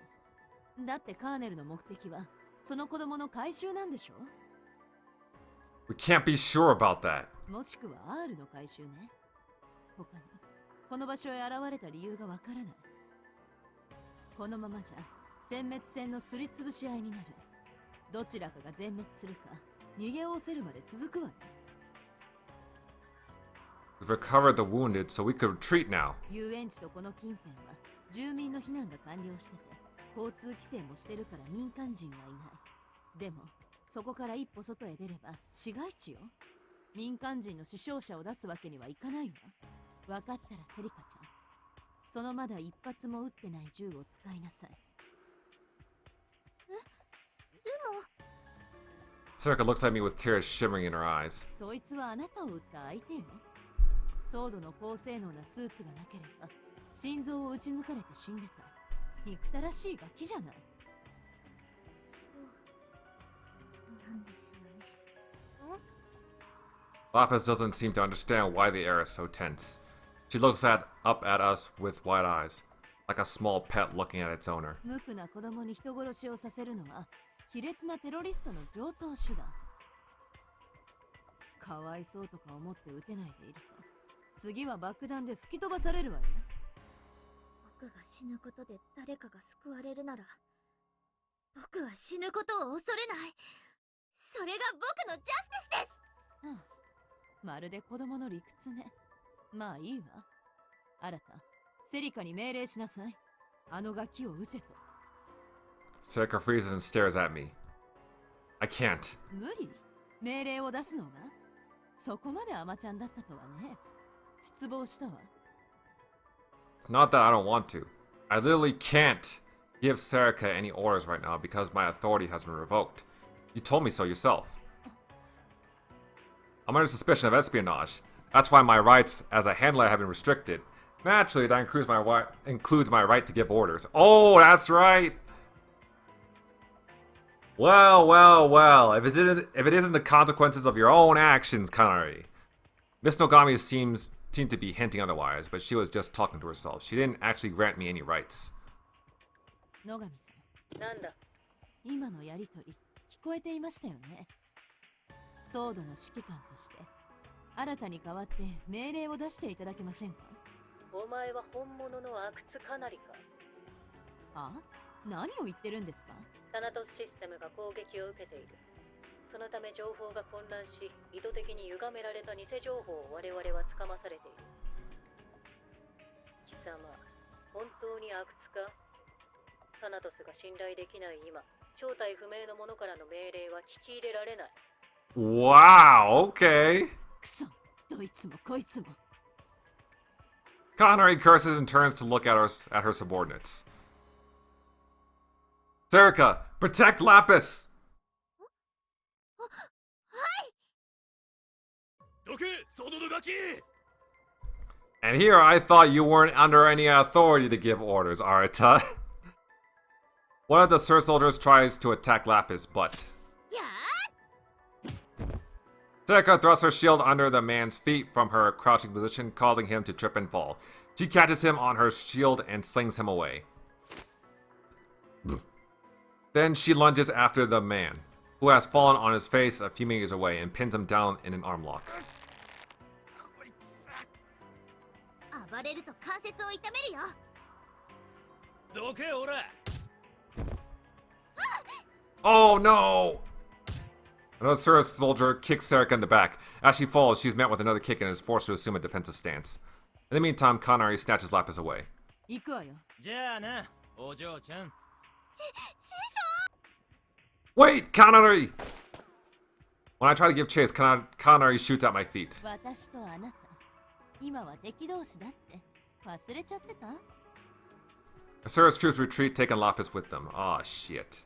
だってカーネルの目的は、その子供の回収なんでしょ？ We can't be sure about that. もしくは R の回収ね。他に、この場所へ現れた理由がわからない。このままじゃ、殲滅戦のすりつぶし合いになる。どちらかが全滅するか、逃げおおせるまで続くわよ。We've recovered the wounded, so we could retreat now. 遊園地とこの近辺は住民の避難が完了してて、交通規制もしてるから民間人はいない。でも、そこから一歩外へ出れば市街地よ。民間人の死傷者を出すわけにはいかないわ。わかったらセリカちゃん、そのまだ一発も撃ってない銃を使いなさい。でも、 Serika looks at me with tears shimmering in her eyes. そいつはあなたを撃った相手よ。ソードの高性能なスーツがなければ心臓を撃ち抜かれて死んでた。憎たらしいガキじゃない。そうなんですよね。Lapis doesn't seem to understand why the air is so tense. She looks up at us with wide eyes, like a small pet looking at its owner. 無垢な子供に人殺しをさせるのは卑劣なテロリストの常套手段。かわいそうとか思って撃てないでいると、次は爆弾で吹き飛ばされるわよ。僕が死ぬことで誰かが救われるなら、僕は死ぬことを恐れない。それが僕のジャスティスです。まるで子供の理屈ね。まあいいわ。新セリカに命令しなさい。あのガキを撃てと。Serica freezes and stares at me. I can't. 無理？命令を出すのが？そこまで甘ちゃんだったとはね。失望したわ。It's not that I don't want to. I literally can't give Serica any orders right now because my authority has been revoked. You told me so yourself. I'm under suspicion of espionage. That's why my rights as a handler have been restricted. Naturally, that includes my right to give orders. Oh, that's right! Well. If it isn't the consequences of your own actions, Kanari. Miss Nogami seemed to be hinting otherwise, but she was just talking to herself. She didn't actually grant me any rights. 野上さん。なんだ。今のやりとり聞こえていましたよね。ソードの指揮官として新たに代わって命令を出していただけませんか？お前は本物の阿久津かなりか。あ？何を言ってるんですか？タナトスシステムが攻撃を受けている。そのため情報が混乱し、意図的に歪められた偽情報を我々はつかまされている。貴様、本当に阿久津か？タナトスが信頼できない今、正体不明の者からの命令は聞き入れられない。Wow, okay. くそ、どいつもこいつも。Connery curses and turns to look at her subordinates. Serica, protect Lapis! And here I thought you weren't under any authority to give orders, Arata. One of the Sir Soldiers tries to attack Lapis, but... Serica thrusts her shield under the man's feet from her crouching position, causing him to trip and fall. She catches him on her shield and slings him away. Then she lunges after the man, who has fallen on his face a few meters away, and pins him down in an arm lock. 暴れると関節を痛めるよ。どけおら。Oh no! Another Sir Soldier kicks Serica in the back. As she falls, she's met with another kick and is forced to assume a defensive stance. In the meantime, Kanari snatches Lapis away. 行くわよ。じゃあな、お嬢ちゃん。師匠 Wait, Kanari! When I try to give chase, Kanari shoots at my feet. 私とあなた、今は敵同士だって忘れちゃってた？ Asura's troops retreat, taking Lapis with them. Aw, shit.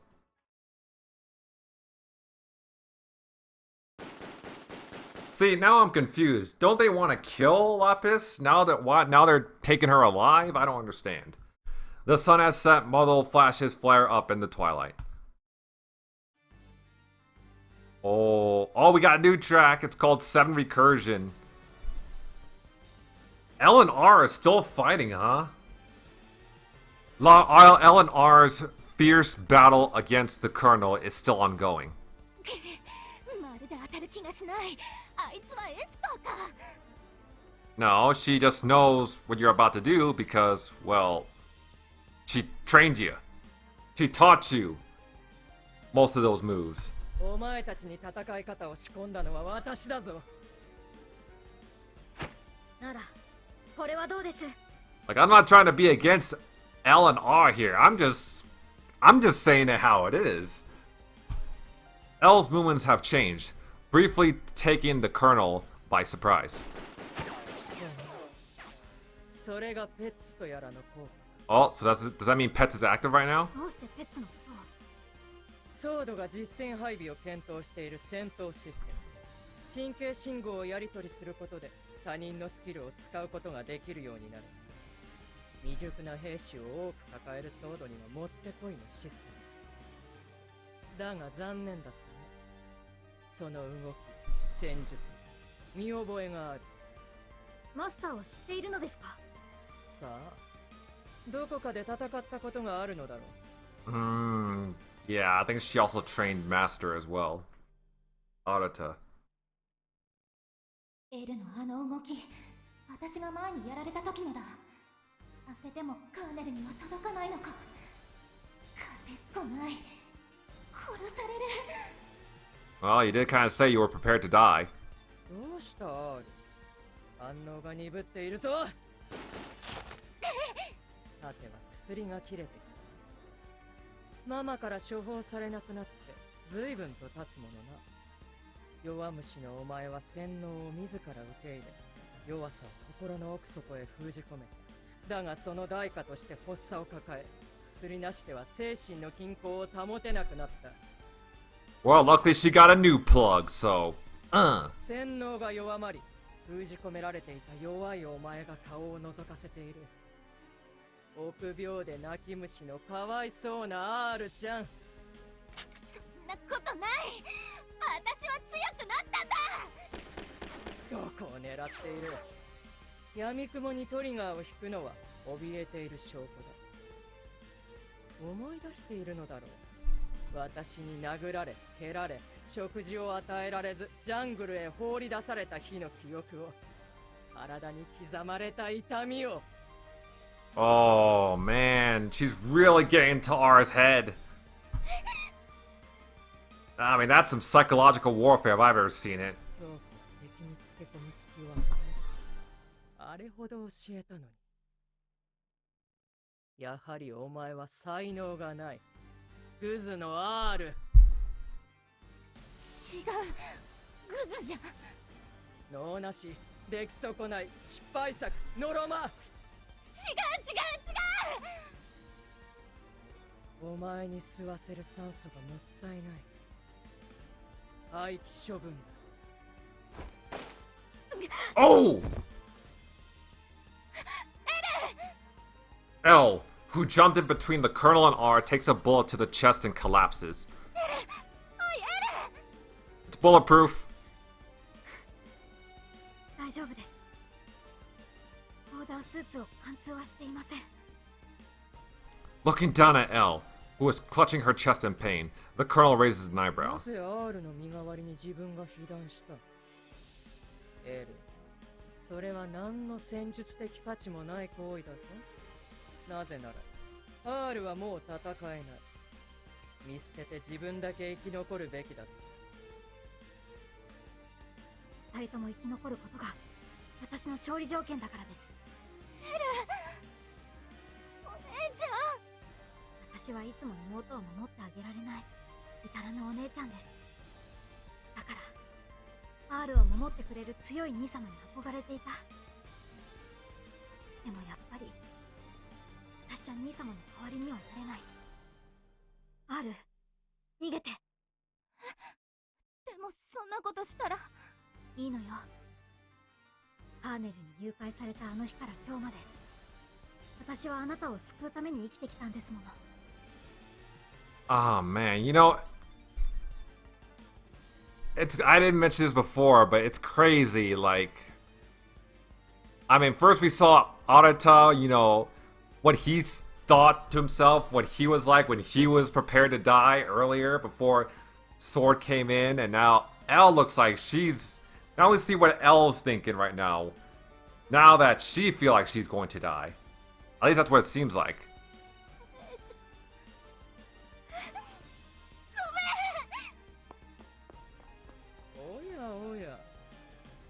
See, now I'm confused. Don't they want to kill Lapis? Now they're taking her alive? I don't understand. The sun has set, muzzle flashes flare up in the twilight. Oh, we got a new track. It's called 7 Recursion. L and R are still fighting, huh? L and R's fierce battle against the Colonel is still ongoing. まるで当たる気がしない。あいつはエスパーか。 No, she just knows what you're about to do because, well, she trained you. She taught you most of those moves. お前たちに戦い方を仕込んだのは私だぞ。なら、これはどうです？ Like, I'm not trying to be against L and R here. I'm just saying it how it is. L's movements have changed, briefly taking the Colonel by surprise. それがペッツとやらの効果。 Oh, so does that mean Pets is active right now? どうしてペッツのことを？ソードが実戦配備を検討している戦闘システム。神経信号をやり取りすることで他人のスキルを使うことができるようになる。未熟な兵士を多く抱えるソードにはもってこいのシステム。だが残念だったね。その動き、戦術、見覚えがある。マスターを知っているのですか？さあ、どこかで戦ったことがあるのだろう。Yeah, I think she also trained Master as well. Arata. エルのあの動き、私が前にやられた時のだ。あれでもカーネルには届かないのか。勝てっこない。殺される。 Well, you did kind of say you were prepared to die. どうした R？ 反応が鈍っているぞ。さては薬が切れてきた。ママから処方されなくなって随分と経つものな。弱虫のお前は洗脳を自ら受け入れ、弱さを心の奥底へ封じ込めた。だがその代価として発作を抱え、薬なしでは精神の均衡を保てなくなった。Well, luckily she got a new plug, so... 洗脳が弱まり、封じ込められていた弱いお前が顔を覗かせている。臆病で泣き虫のかわいそうな R ちゃん。そんなことない。私は強くなったんだ。どこを狙っている。闇雲にトリガーを引くのは怯えている証拠だ。思い出しているのだろう。私に殴られ、蹴られ、食事を与えられずジャングルへ放り出された日の記憶を、体に刻まれた痛みを。Oh, man. She's really getting to R's head. I mean, that's some psychological warfare if I've ever seen it. 敵につけ込む隙はあれほど教えたのに。やはりお前は才能がない。グズの R。 違う、グズじゃ。脳なし、出来損ない、失敗作、ノロマ。違う。お前に吸わせる酸素がもったいない。廃棄処分だ。Oh! L, who jumped in between the Colonel and R, takes a bullet to the chest and collapses. It's bulletproof. 大丈夫です。オーダースーツを貫通はしていません。Looking down at L, who is clutching her chest in pain, the Colonel raises an eyebrow. なぜ R の身代わりに自分が被弾した？ L、それは何の戦術的価値もない行為だぞ。なぜなら R はもう戦えない。見捨てて自分だけ生き残るべきだ。二人とも生き残ることが私の勝利条件だからです。お姉ちゃん。私はいつも妹を守ってあげられない至らぬお姉ちゃんです。だから R を守ってくれる強い兄様に憧れていた。でもやっぱり私は兄様の代わりにはなれない。 R、逃げて。でもそんなことしたら。いいのよ。カーネルに誘拐されたあの日から今日まで、私はあなたを救うために生きてきたんですもの。Oh man, you know, I didn't mention this before, but it's crazy. Like, I mean, first we saw Arata, you know, what he thought to himself, what he was like when he was prepared to die earlier before Sword came in, and now Elle looks like she's. Now we see what Elle's thinking right now. Now that she feels like she's going to die. At least that's what it seems like. おやおや、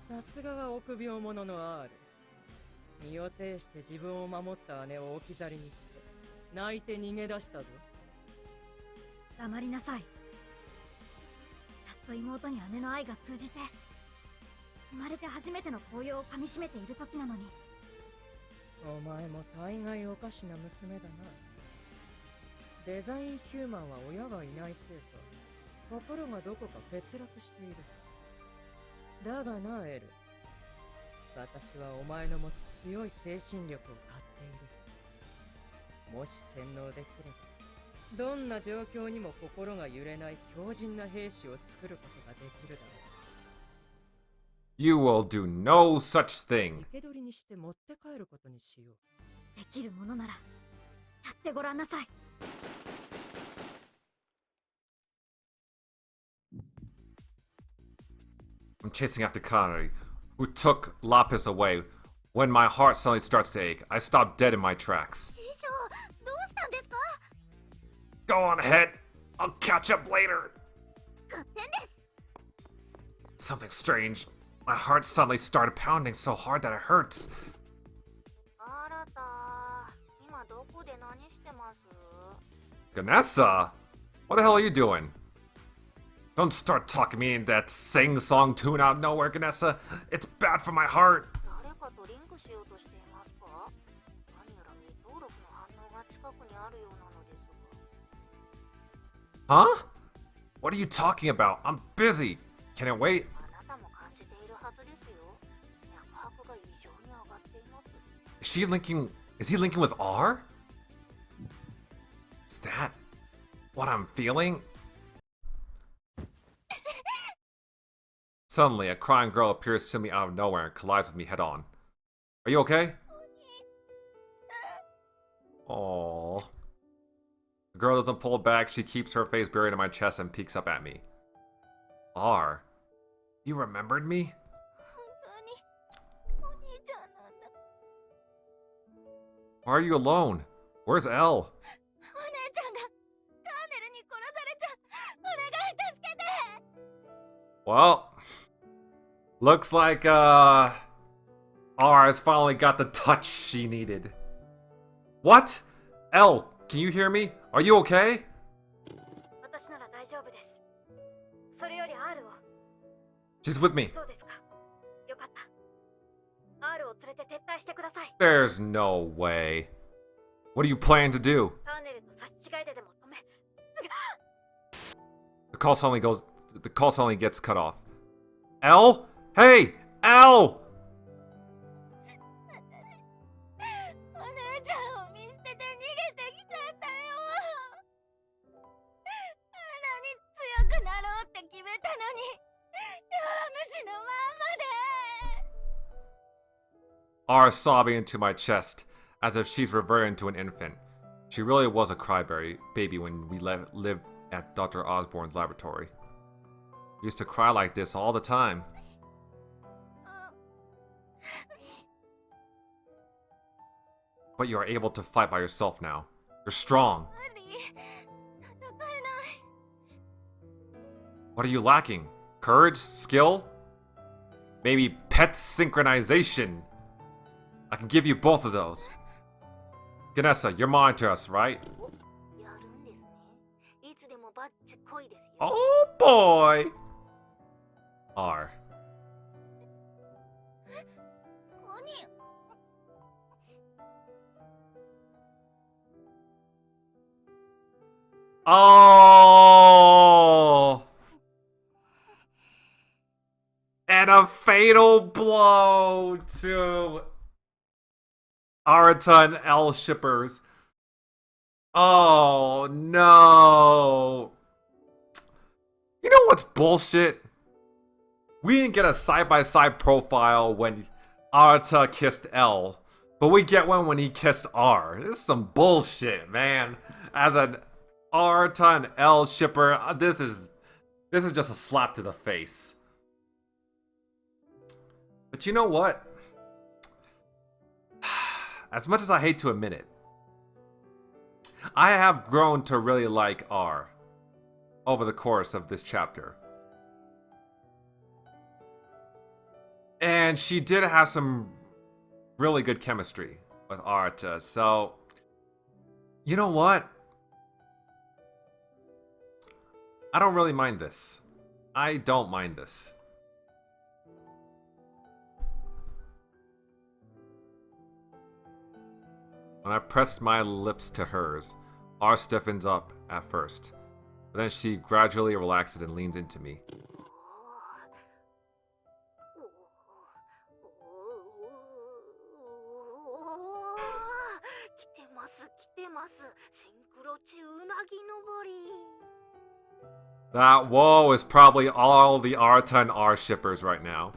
さすがは臆病者の R。 身を挺して自分を守った姉を置き去りにして泣いて逃げ出したぞ。黙りなさい。やっと妹に姉の愛が通じて、生まれて初めての紅葉をかみしめている時なのに。お前も大概おかしな娘だな。デザインヒューマンは親がいないせいか心がどこか欠落している。だがなエル、私はお前の持つ強い精神力を買っている。もし洗脳できればどんな状況にも心が揺れない強靭な兵士を作ることができるだろう。You will do no such thing. 生け捕りにして持って帰ることにしよう。できるものならやってごらんなさい。 I'm chasing after Connery, who took Lapis away. When my heart suddenly starts to ache, I stop dead in my tracks. 師匠、どうしたんですか？ Go on ahead. I'll catch up later. 合点です。 Something strange. My heart suddenly started pounding so hard that it hurts. あらた、今どこで何してます？ Ganessa? What the hell are you doing? Don't start talking me in that sing-song tune out of nowhere, Ganessa. It's bad for my heart. 誰かとリンクしようとしていますか？何やら未登録の反応が近くにあるようなのですが。 Huh? What are you talking about? I'm busy. Can it wait? あなたも感じているはずですよ。脈拍が異常に上がっています。 Is he linking with R? Is that what I'm feeling? Suddenly, a crying girl appears to me out of nowhere and collides with me head on. Are you okay? Aww. The girl doesn't pull back, she keeps her face buried in my chest and peeks up at me. R, you remembered me? 本当にお兄ちゃんなんだ。 Why are you alone? Where's L? お姉ちゃんがカーネルに殺されちゃう。お願い助けて。 Well, looks like R has finally got the touch she needed. What? L, can you hear me? Are you okay? 私なら大丈夫です。それより R を。 She's with me. そうですか。よかった。R を連れて撤退してください。 There's no way. What do you plan to do? カーネルと差し違えてでも止め。 The call suddenly gets cut off. L? Hey! L! お姉ちゃんを見捨てて逃げてきちゃったよ。あんなに強くなろうって決めたのに、弱虫のまんまで。 R sobbing into my chest, as if she's reverting to an infant. She really was a baby when we lived at Dr. Osborne's laboratory. We used to cry like this all the time. But you are able to fight by yourself now. You're strong. 無理。戦えない。 What are you lacking? Courage? Skill? Maybe pet synchronization? I can give you both of those. Ganessa, you're mine to us, right? やるんですね。いつでもバッチ来いですよ。 Oh boy! R. 鬼。 Oh! And a fatal blow to Arata and L shippers. Oh no. You know what's bullshit? We didn't get a side-by-side profile when Arata kissed L, but we get one when he kissed R. This is some bullshit, man. As an Arata and L shipper, this is just a slap to the face. But you know what? As much as I hate to admit it, I have grown to really like R over the course of this chapter. And she did have some really good chemistry with Arata, so you know what? I don't really mind this. I don't mind this. When I pressed my lips to hers, R stiffens up at first, but then she gradually relaxes and leans into me. 来てます来てます。シンクロ中うなぎ登り。 That whoa is probably all the Arata and R shippers right now.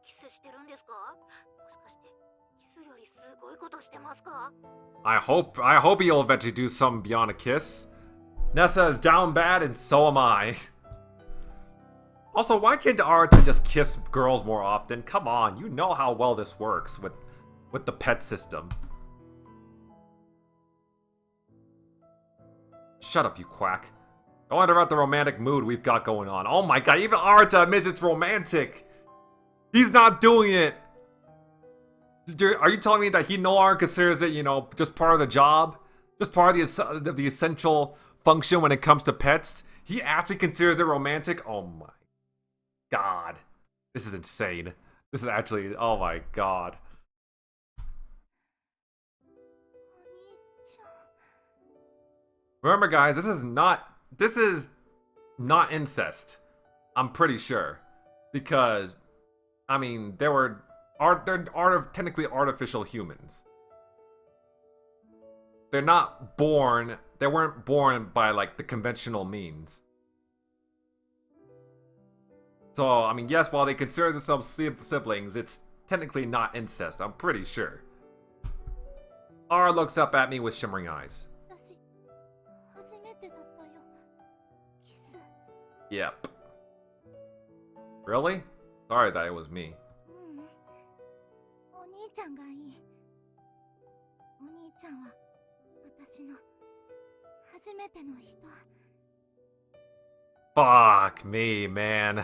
キスしてるんですか？もしかしてキスよりすごいことしてますか？ I hope he'll eventually do something beyond a kiss. Nessa is down bad and so am I. Also, why can't Arata just kiss girls more often? Come on, you know how well this works with the pet system. Shut up, you quack. I wonder about the romantic mood we've got going on. Oh my god, even Arata admits it's romantic! He's not doing it! Are you telling me that he no longer considers it, you know, just part of the job? Just part of the essential function when it comes to pets? He actually considers it romantic? Oh my god. This is insane. This is actually, oh my god. Remember guys, this is not incest. I'm pretty sure. Because, I mean, they're technically artificial humans. They weren't born by like the conventional means. So, I mean, yes, while they consider themselves siblings, it's technically not incest, I'm pretty sure. Ara looks up at me with shimmering eyes. Yep. Really? Sorry that it was me. Fuck me, man.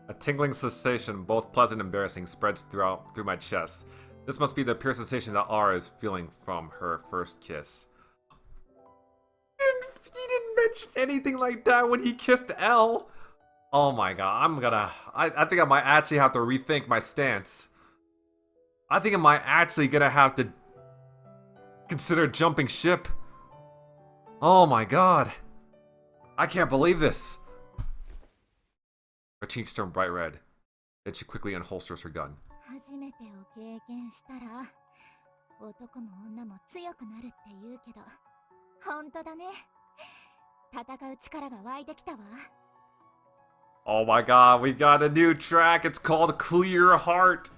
A tingling sensation, both pleasant and embarrassing, spreads through my chest. This must be the pure sensation that Ara is feeling from her first kiss. He didn't mention anything like that when he kissed Elle. Oh my god, I think I might actually have to rethink my stance. I think I might actually gonna have to consider jumping ship. Oh my god. I can't believe this. Her cheeks turn bright red. Then she quickly unholsters her gun. Oh my god, we got a new track. It's called Clear Heart.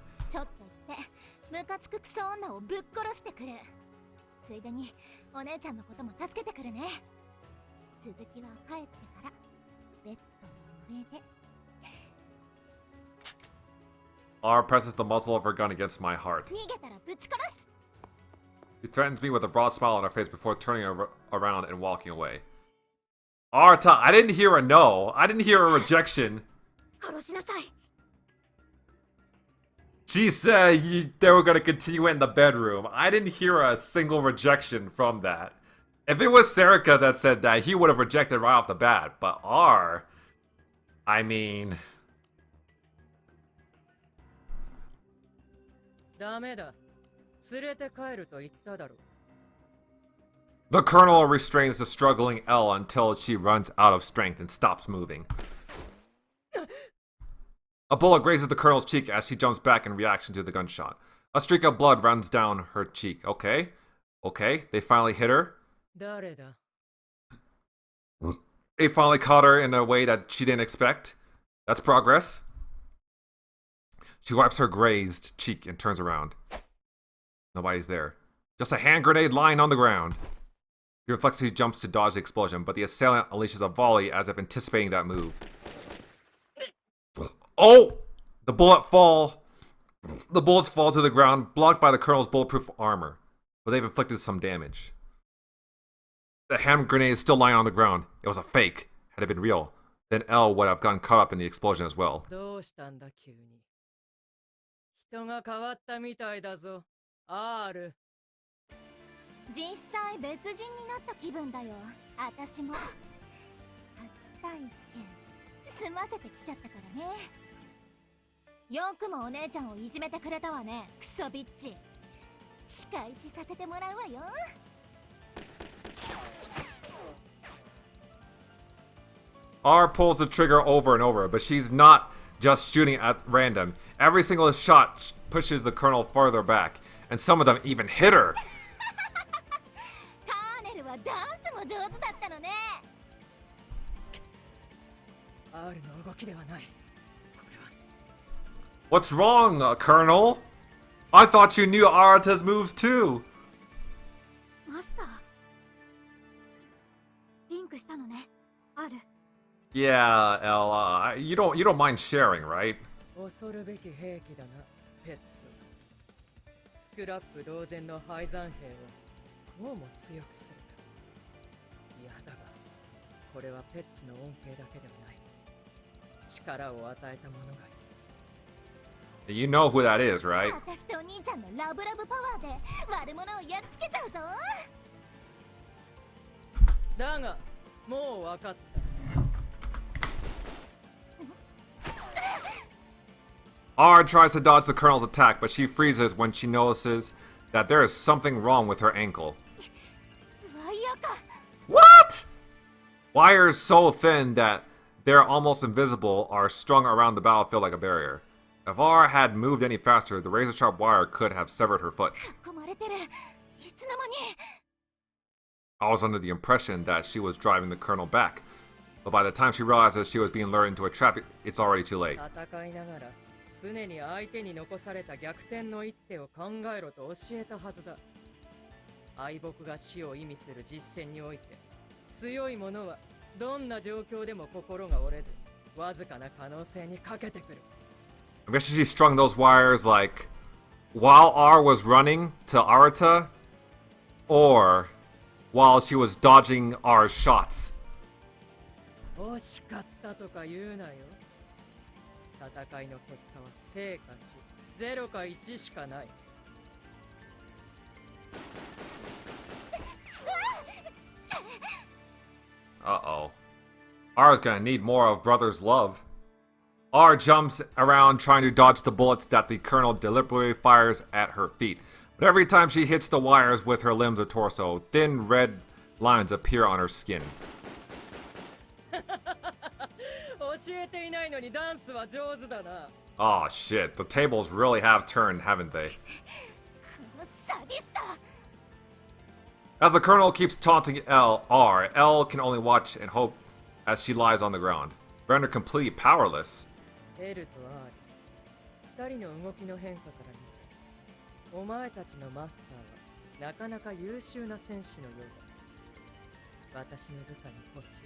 R presses the muzzle of her gun against my heart. She threatens me with a broad smile on her face before turning around and walking away. Arata, I didn't hear a no. I didn't hear a rejection. She said they were going to continue it in the bedroom. I didn't hear a single rejection from that. If it was Serica that said that, he would have rejected right off the bat. But R, I mean... The Colonel restrains the struggling Elle until she runs out of strength and stops moving. A bullet grazes the Colonel's cheek as she jumps back in reaction to the gunshot. A streak of blood runs down her cheek. Okay, they finally hit her. They finally caught her in a way that she didn't expect. That's progress. She wipes her grazed cheek and turns around. Nobody's there. Just a hand grenade lying on the ground. He reflexively jumps to dodge the explosion, but the assailant unleashes a volley as if anticipating that move. Oh! The bullets fall to the ground, blocked by the Colonel's bulletproof armor, but they've inflicted some damage. The hand grenade is still lying on the ground. It was a fake. Had it been real, then Elle would have gotten caught up in the explosion as well. R pulls the trigger over and over, but she's not just shooting at random. Every single shot pushes the Colonel farther back, and some of them even hit her. R の動きではない。これは What's wrong, Colonel? I thought you knew Arata's moves too. マスターリンクしたのね R。 Yeah, L. You don't mind sharing, right? 恐るべき兵器だな、ペッツ。スクラップ同然の廃山兵をこうも強くする。いやだが、これはペッツの恩恵だけではない。力を与えた者がいる。You know who that is, right? 私とお兄ちゃんのラブラブパワーで悪者をやっつけちゃうぞ。だが、もう分かった。R tries to dodge the Colonel's attack, but she freezes when she notices that there is something wrong with her ankle. ワイヤーか。 What? Wires so thin that they're almost invisible are strung around the battlefield like a barrier. If R had moved any faster, the razor-sharp wire could have severed her foot. 囲まれてる。いつの間に。 I was under the impression that she was driving the Colonel back, but by the time she realizes she was being lured into a trap, it's already too late. 戦いながら常に相手に残された逆転の一手を考えろと教えたはずだ。敗北が死を意味する実戦において、強い者はどんな状況でも心が折れず、わずかな可能性にかけてくる。I'm guessing she strung those wires like while R was running to Arata, or while she was dodging R's shots. 惜しかったとか言うなよ。戦いの結果は成果し、0か1しかない。Uh-oh. R's gonna need more of brother's love. R jumps around trying to dodge the bullets that the Colonel deliberately fires at her feet. But every time she hits the wires with her limbs or torso, thin red lines appear on her skin. 教えていないのにダンスは上手だな。Oh shit, the tables really have turned, haven't they? このサディスト。 As the Colonel keeps taunting L can only watch and hope as she lies on the ground, rendered completely powerless. L と R、二人の動きの変化から見て、お前たちのマスターはなかなか優秀な戦士のようだ。私の部下に欲しい。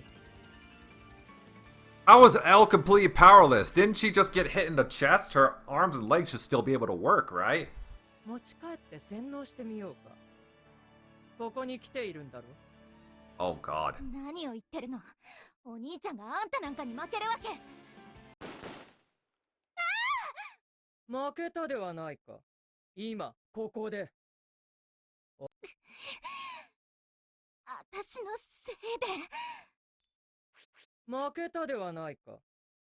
How was L completely powerless? Didn't she just get hit in the chest? Her arms and legs should still be able to work, right? 持ち帰って洗脳してみようか。ここに来ているんだろ。 Oh god. 何を言ってるの。お兄ちゃんがあんたなんかに負けるわけ。負けたではないか。今ここで。私のせいで。負けたではないか。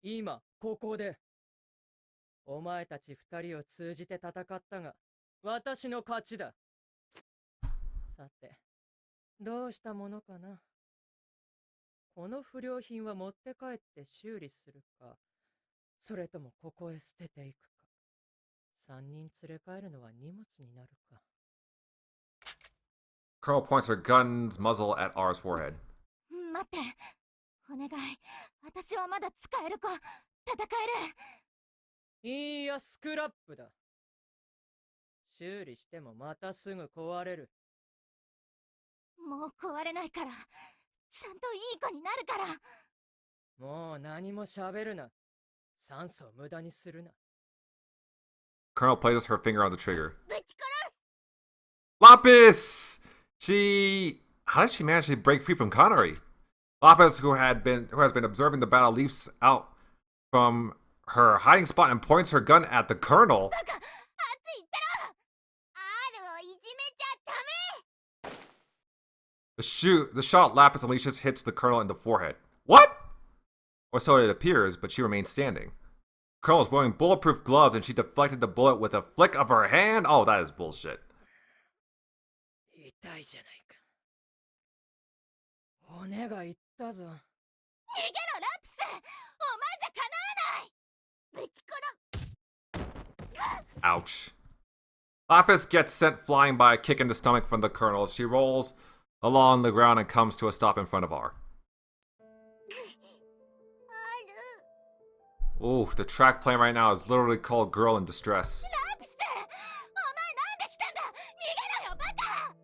今ここで。お前たち二人を通じて戦ったが、私の勝ちだ。さて、どうしたものかな。この不良品は持って帰って修理するか、それともここへ捨てていくか。三人連れ帰るのは荷物になるか。Colonel points her gun's muzzle at R's forehead. 待って。お願い。私はまだ使える子。戦える。いいや、スクラップだ。修理してもまたすぐ壊れる。もう壊れないから。ちゃんといい子になるから。もう何も喋るな。酸素を無駄にするな。Colonel places her finger on the trigger. ぶち殺す。 Lapis! How did she manage to break free from Connery? Lapis, who has been observing the battle, leaps out from her hiding spot and points her gun at the Colonel. バカ。あっち行ってろ。R をいじめちゃダメ。 The shot Lapis unleashes hits the Colonel in the forehead. What? Or so it appears, but she remains standing. The Colonel is wearing bulletproof gloves and she deflected the bullet with a flick of her hand? Oh, that is bullshit. 痛いじゃないか。骨がいったぞ。逃げろ、ラプス。お前じゃ叶わない。ぶち殺。 Ouch. Lapis gets sent flying by a kick in the stomach from the Colonel. She rolls along the ground and comes to a stop in front of R. ある。Ooh, the track playing right now is literally called Girl in Distress. ラピス、お前なんで来たんだ。逃げろよバカ。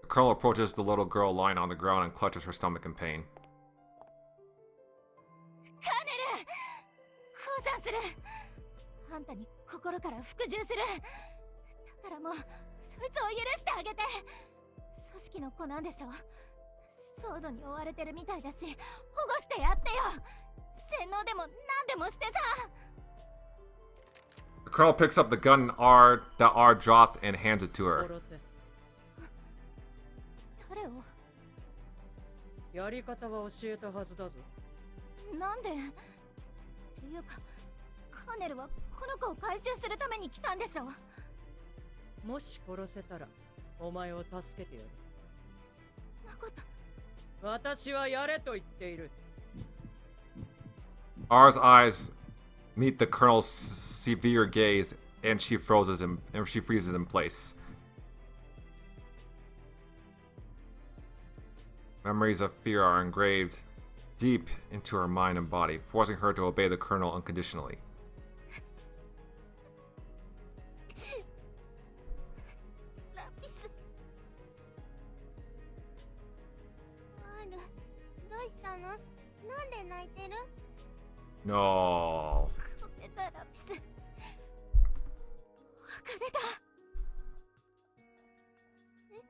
The colonel approaches the little girl lying on the ground and clutches her stomach in pain. カーネル、降参する。あんたに心から服従する。だからもうそいつを許してあげて。組織の子なんでしょ。騒動に追われてるみたいだし、保護してやってよ。洗脳でも何でもしてさ。 The colonel picks up the gun that R dropped and hands it to her. 殺せ。誰を。やり方は教えたはずだぞ。なんで。っていうかカーネルはこの子を回収するために来たんでしょ。もし殺せたらお前を助けてやる。そんなこと。私はやれと言っている。 R's eyes meet the colonel's severe gaze, and she freezes in place. Memories of fear are engraved deep into her mind and body, forcing her to obey the colonel unconditionally. ラピス。R、どうしたの。なんで泣いてる。 No. ごめんなラピス。別れだ。え、や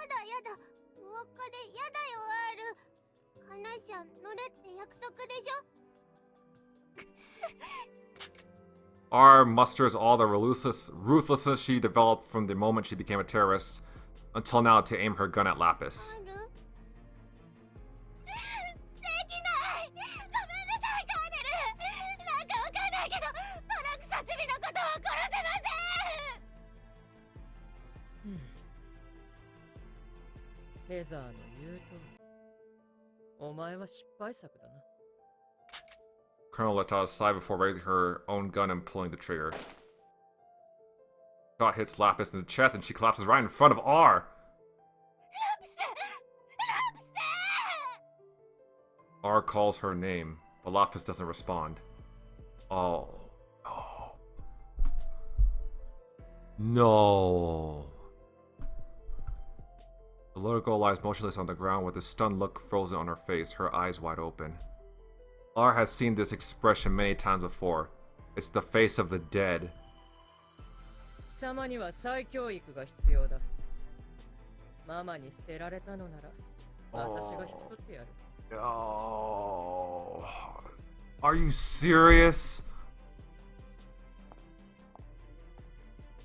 だやだ。お別れやだよ R。観覧車乗れって約束でしょ。 R musters all the ruthlessness she developed from the moment she became a terrorist until now to aim her gun at Lapis. R？ できない。ごめんなさいカーネル。なんかわかんないけどこの草チビのことは殺せません。ヘザーの言うとり。お前は失敗作だな。 Colonel lets out a sigh before raising her own gun and pulling the trigger. Shot hits Lapis in the chest and she collapses right in front of R. ラピス、ラピス。 R calls her name, but Lapis doesn't respond. Oh. Oh. No. The little girl lies motionless on the ground with a stunned look frozen on her face, her eyes wide open. R has seen this expression many times before. It's the face of the dead. 貴様には再教育が必要だ。ママに捨てられたのなら、私が引き取ってやる。Oh. Are you serious?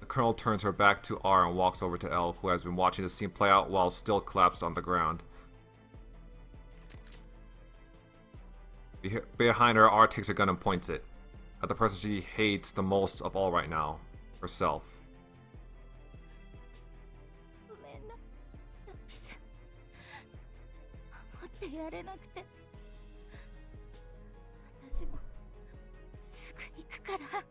The colonel turns her back to R and walks over to L, who has been watching the scene play out while still collapsed on the ground. Behind her, R takes her gun and points it at the person she hates the most of all right now, herself. ごめんなラピス。守ってやれなくて。私もすぐ行くから。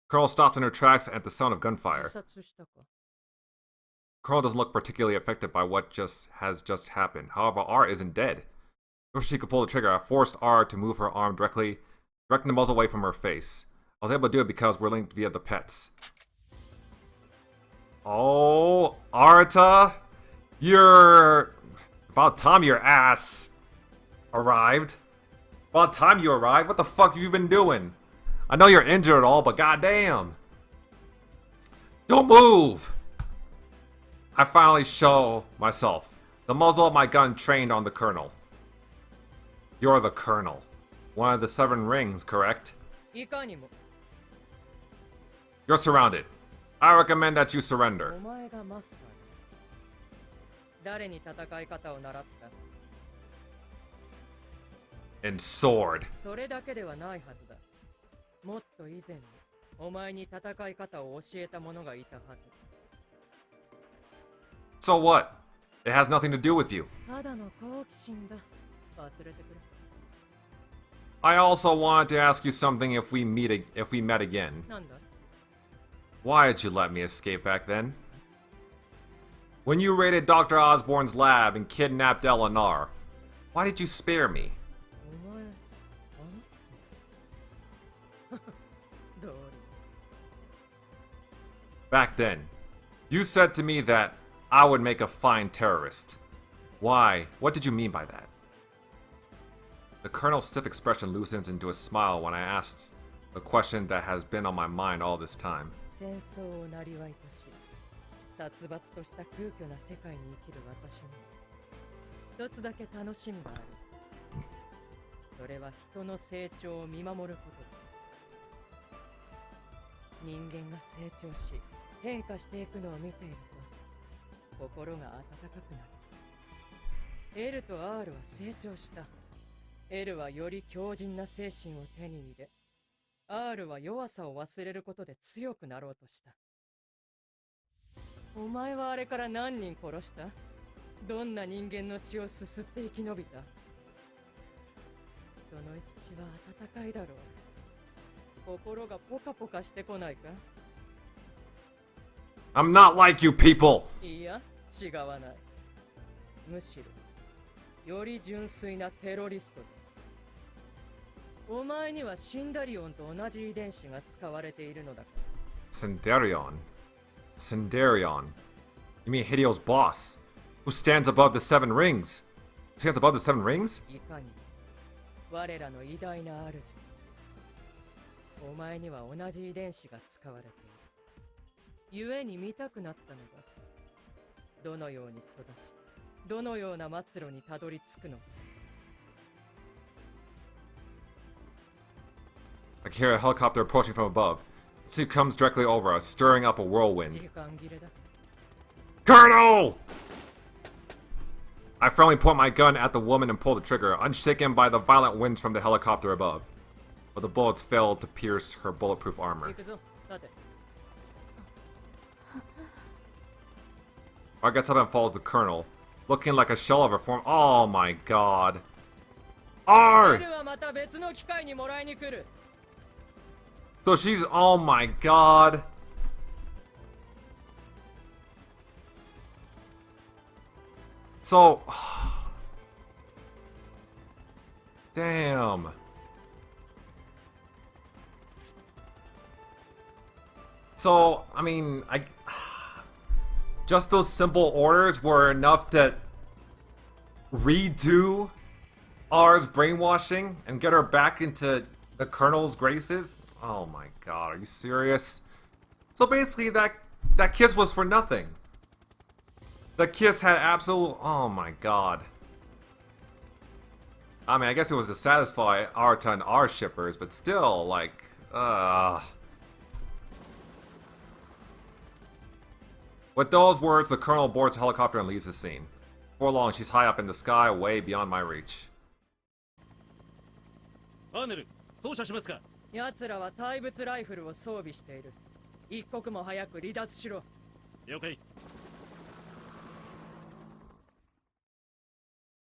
Colonel stops in her tracks at the sound of gunfire. 自殺したか。 Colonel doesn't look particularly affected by what has just happened. However, R isn't dead. Before she could pull the trigger, I forced R to move her arm directing the muzzle away from her face. I was able to do it because we're linked via the pets. Oh, Arta, you're... About time your ass arrived. About time you arrived. What the fuck have you been doing? I know you're injured at all, but goddamn. Don't move! I finally show myself. The muzzle of my gun trained on the colonel. You're the colonel. One of the 7 rings, correct? いかにも。 You're surrounded. I recommend that you surrender. お前がマスターだ。誰に戦い方を習った？ And sword. それだけではないはずだ。もっと以前にお前に戦い方を教えた者がいたはず。 So what? It has nothing to do with you. ただの好奇心だ。忘れてくれ。 I also wanted to ask you something if we met again. なんだ？ Why did you let me escape back then? When you raided Dr. Osborne's lab and kidnapped Eleanor, why did you spare me? お前、どうり Back then, you said to me that I would make a fine terrorist. Why? What did you mean by that? The Colonel's stiff expression loosens into a smile when I asked the question that has been on my mind all this time. 戦争をなりわいとし、殺伐とした空虚な世界に生きる私に一つだけ楽しみがある。それは人の成長を見守ることだ。人間が成長し変化していくのを見ていると心が温かくなる。L と R は成長した。L はより強靭な精神を手に入れ、R は弱さを忘れることで強くなろうとした。お前はあれから何人殺した？どんな人間の血をすすって生き延びた？人の生き血は温かいだろう。心がポカポカしてこないか？ I'm not like you people! いや、違わない。むしろ、より純粋なテロリストだ。お前にはシンダリオンと同じ遺伝子が使われているのだから。Sindarion. Sindarion. You mean Hidio's boss, who stands above the seven rings? Who stands above the seven rings? いかにも我らの偉大な主。お前には同じ遺伝子が使われている。故に見たくなったのだ。どのように育ち、どのような末路にたどり着くのか。I can hear a helicopter approaching from above. The sea comes directly over us, stirring up a whirlwind. 時間切れだ。 Colonel! I firmly point my gun at the woman and pull the trigger, unshaken by the violent winds from the helicopter above. But the bullets failed to pierce her bulletproof armor. 行くぞ、立て。I gets up and follows the Colonel, looking like a shell of her form. Oh my god. R! はまた別の機会にもらいに来る。 So she's, oh my god. So, damn. So, I mean, just those simple orders were enough to redo R's brainwashing and get her back into the Colonel's graces? Oh my god, are you serious? So basically that kiss was for nothing. The kiss had absolute, oh my god. I mean, I guess it was to satisfy Arta and R shippers, but still, like, With those words, the Colonel boards the helicopter and leaves the scene. Before long, she's high up in the sky, way beyond my reach. パーネル、操作しますか？奴らは対物ライフルを装備している。一刻も早く離脱しろ。了解。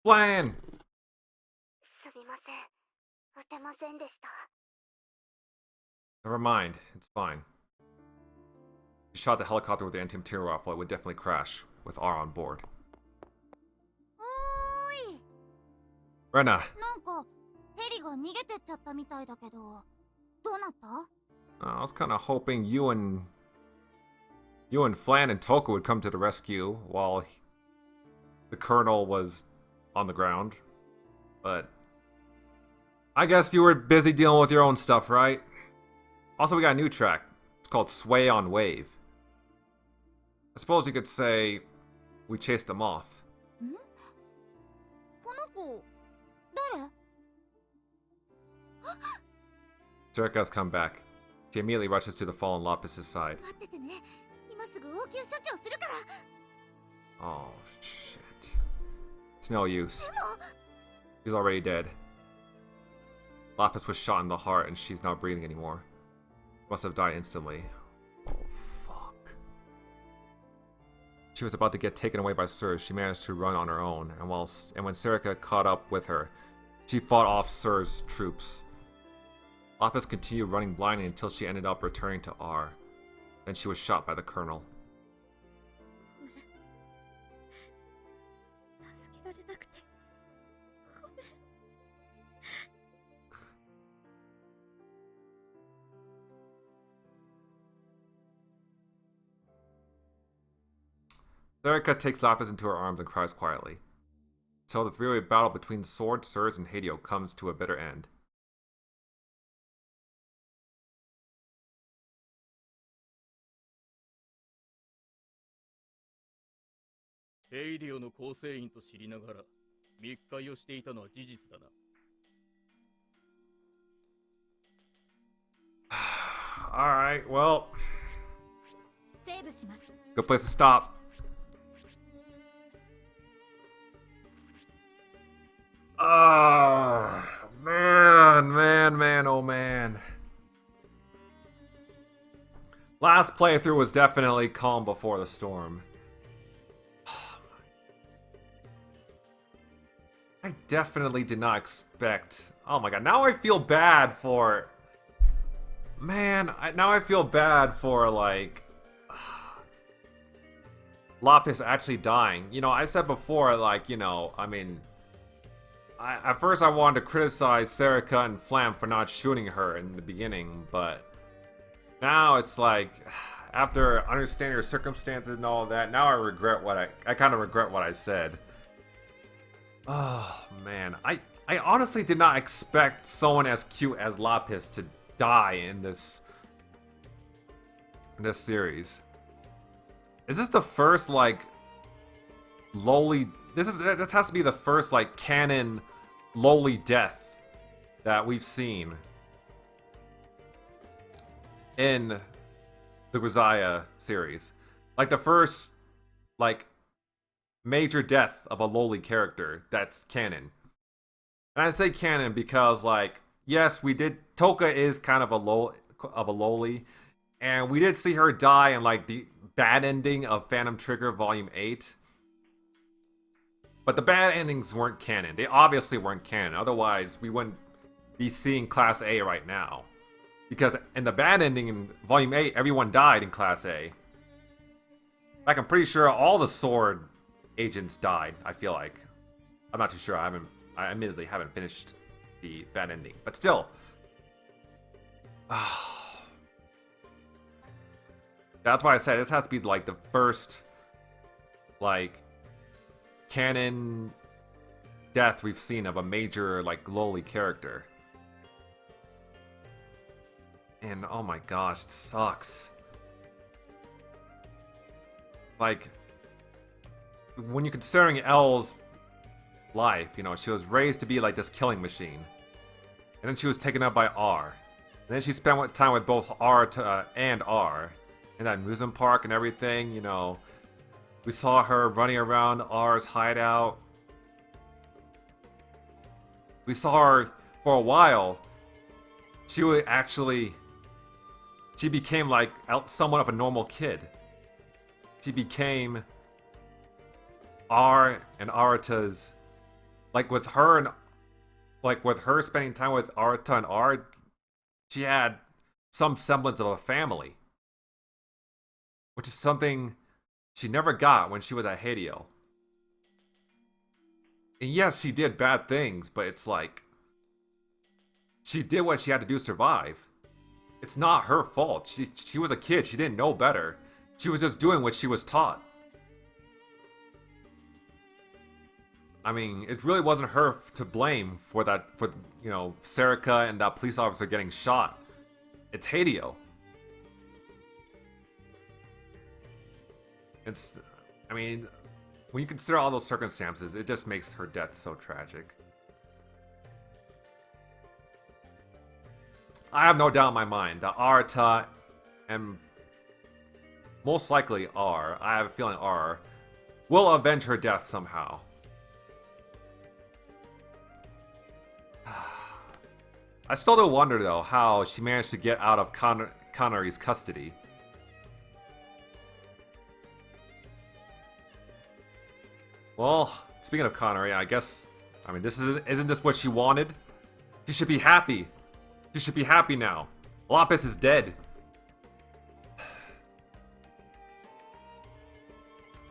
Plan! すみません。撃てませんでした。 Never mind, it's fine. She shot the helicopter with the anti-material rifle. It would definitely crash with R on board. おーい。 Rena, なんかヘリが逃げてっちゃったみたいだけど、どうなった？ I was kind of hoping you and Flan and Toka would come to the rescue while the Colonel was on the ground. But I guess you were busy dealing with your own stuff, right? Also, we got a new track. It's called Sway on Wave. I suppose you could say we chased them off. ん？この子、誰？ Zerka's come back. She immediately rushes to the fallen Lapis' side. 待っててね。今すぐ応急処置をするから。 Oh, shit. It's no use. She's already dead. Lapis was shot in the heart and she's not breathing anymore. Must have died instantly. Oh, fuck. She was about to get taken away by Surge. She managed to run on her own, and when Serica caught up with her, she fought off Surge's troops. Lapis continued running blindly until she ended up returning to R. Then she was shot by the Colonel. Serica takes Lapis into her arms and cries quietly. So the three-way battle between Sword, Sirs, and Hideo comes to a bitter end. Alright, well, セーブします。 good place to stop. Oh, man, oh man. Last playthrough was definitely calm before the storm. I definitely did not expect... Oh my god, now I feel bad for... Man, now I feel bad for, like... Lapis actually dying. You know, I said before, like, you know, I mean... at first I wanted to criticize Serica and Flam for not shooting her in the beginning, but... Now it's like... After understanding her circumstances and all of that, now I regret what I kind of regret what I said. Oh, man. I honestly did not expect someone as cute as Lapis to die in this series. Is this the first, like, lowly... This has to be the first, like, canon lowly death that we've seen in the Grisaia series. Like, the first, like, major death of a lowly character that's canon. And I say canon because, like, yes, we did... Toka is kind of a lowly, and we did see her die in, like, the bad ending of Phantom Trigger Volume 8. But the bad endings weren't canon. They obviously weren't canon. Otherwise, we wouldn't be seeing Class A right now. Because in the bad ending in Volume 8, everyone died in Class A. Like, I'm pretty sure all the Sword agents died, I feel like. I'm not too sure. I admittedly haven't finished the bad ending. But still. That's why I said this has to be, like, the first, like, canon death we've seen of a major, like, lowly character. And oh my gosh, it sucks. Like, when you're considering Elle's life, you know, she was raised to be like this killing machine. And then she was taken up by R. And then she spent time with both R and R in that amusement park and everything, you know. We saw her running around R's hideout. We saw her for a while. She would actually... She became like somewhat of a normal kid. She became R and Arata's... Like with her and... Like with her spending time with Arata and R, she had some semblance of a family. Which is something she never got when she was at Hideo. And yes, she did bad things, but it's like... She did what she had to do to survive. It's not her fault. She was a kid. She didn't know better. She was just doing what she was taught. I mean, it really wasn't her to blame for that, for, you know, Serica and that police officer getting shot. It's Hideo. It's, I mean, when you consider all those circumstances, it just makes her death so tragic. I have no doubt in my mind that Arata and most likely R, I have a feeling R, will avenge her death somehow. I still do wonder though how she managed to get out of Connery's custody. Well, speaking of Connery, I guess, I mean, isn't this what she wanted? She should be happy. She should be happy now. Lapis is dead.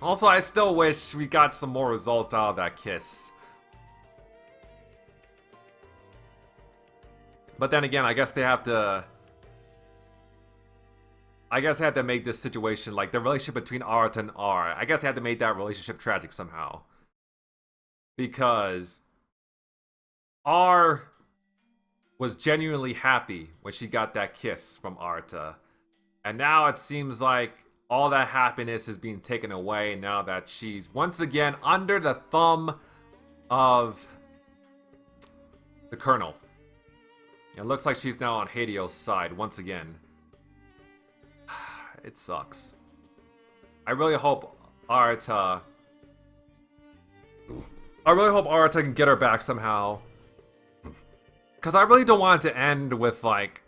Also, I still wish we got some more results out of that kiss. But then again, I guess they have to... I guess I had to make this situation, like, the relationship between Arata and R. I guess I had to make that relationship tragic somehow. Because R was genuinely happy when she got that kiss from Arata. And now it seems like all that happiness is being taken away now that she's once again under the thumb of the Colonel. It looks like she's now on Hadeo's side once again. It sucks. I really hope Arata can get her back somehow. Because I really don't want it to end with like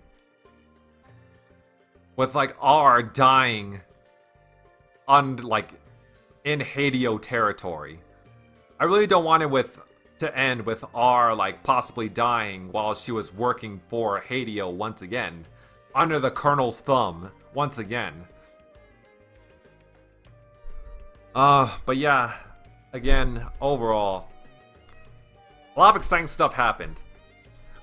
R dying in Hadeo territory. I really don't want it to end with R like possibly dying while she was working for Hadeo once again, under the Colonel's thumb once again. But yeah, again, overall, a lot of exciting stuff happened.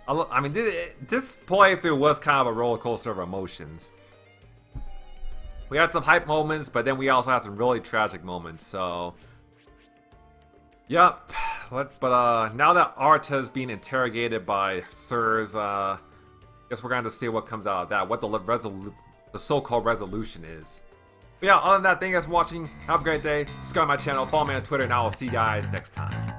I mean, this playthrough was kind of a roller coaster of emotions. We had some hype moments, but then we also had some really tragic moments, so... Yep. But now that Arata's being interrogated by Sirs, I guess we're going to see what comes out of that, what the so-called resolution is. But yeah, other than that, thank you guys for watching. Have a great day. Subscribe to my channel, follow me on Twitter, and I will see you guys next time.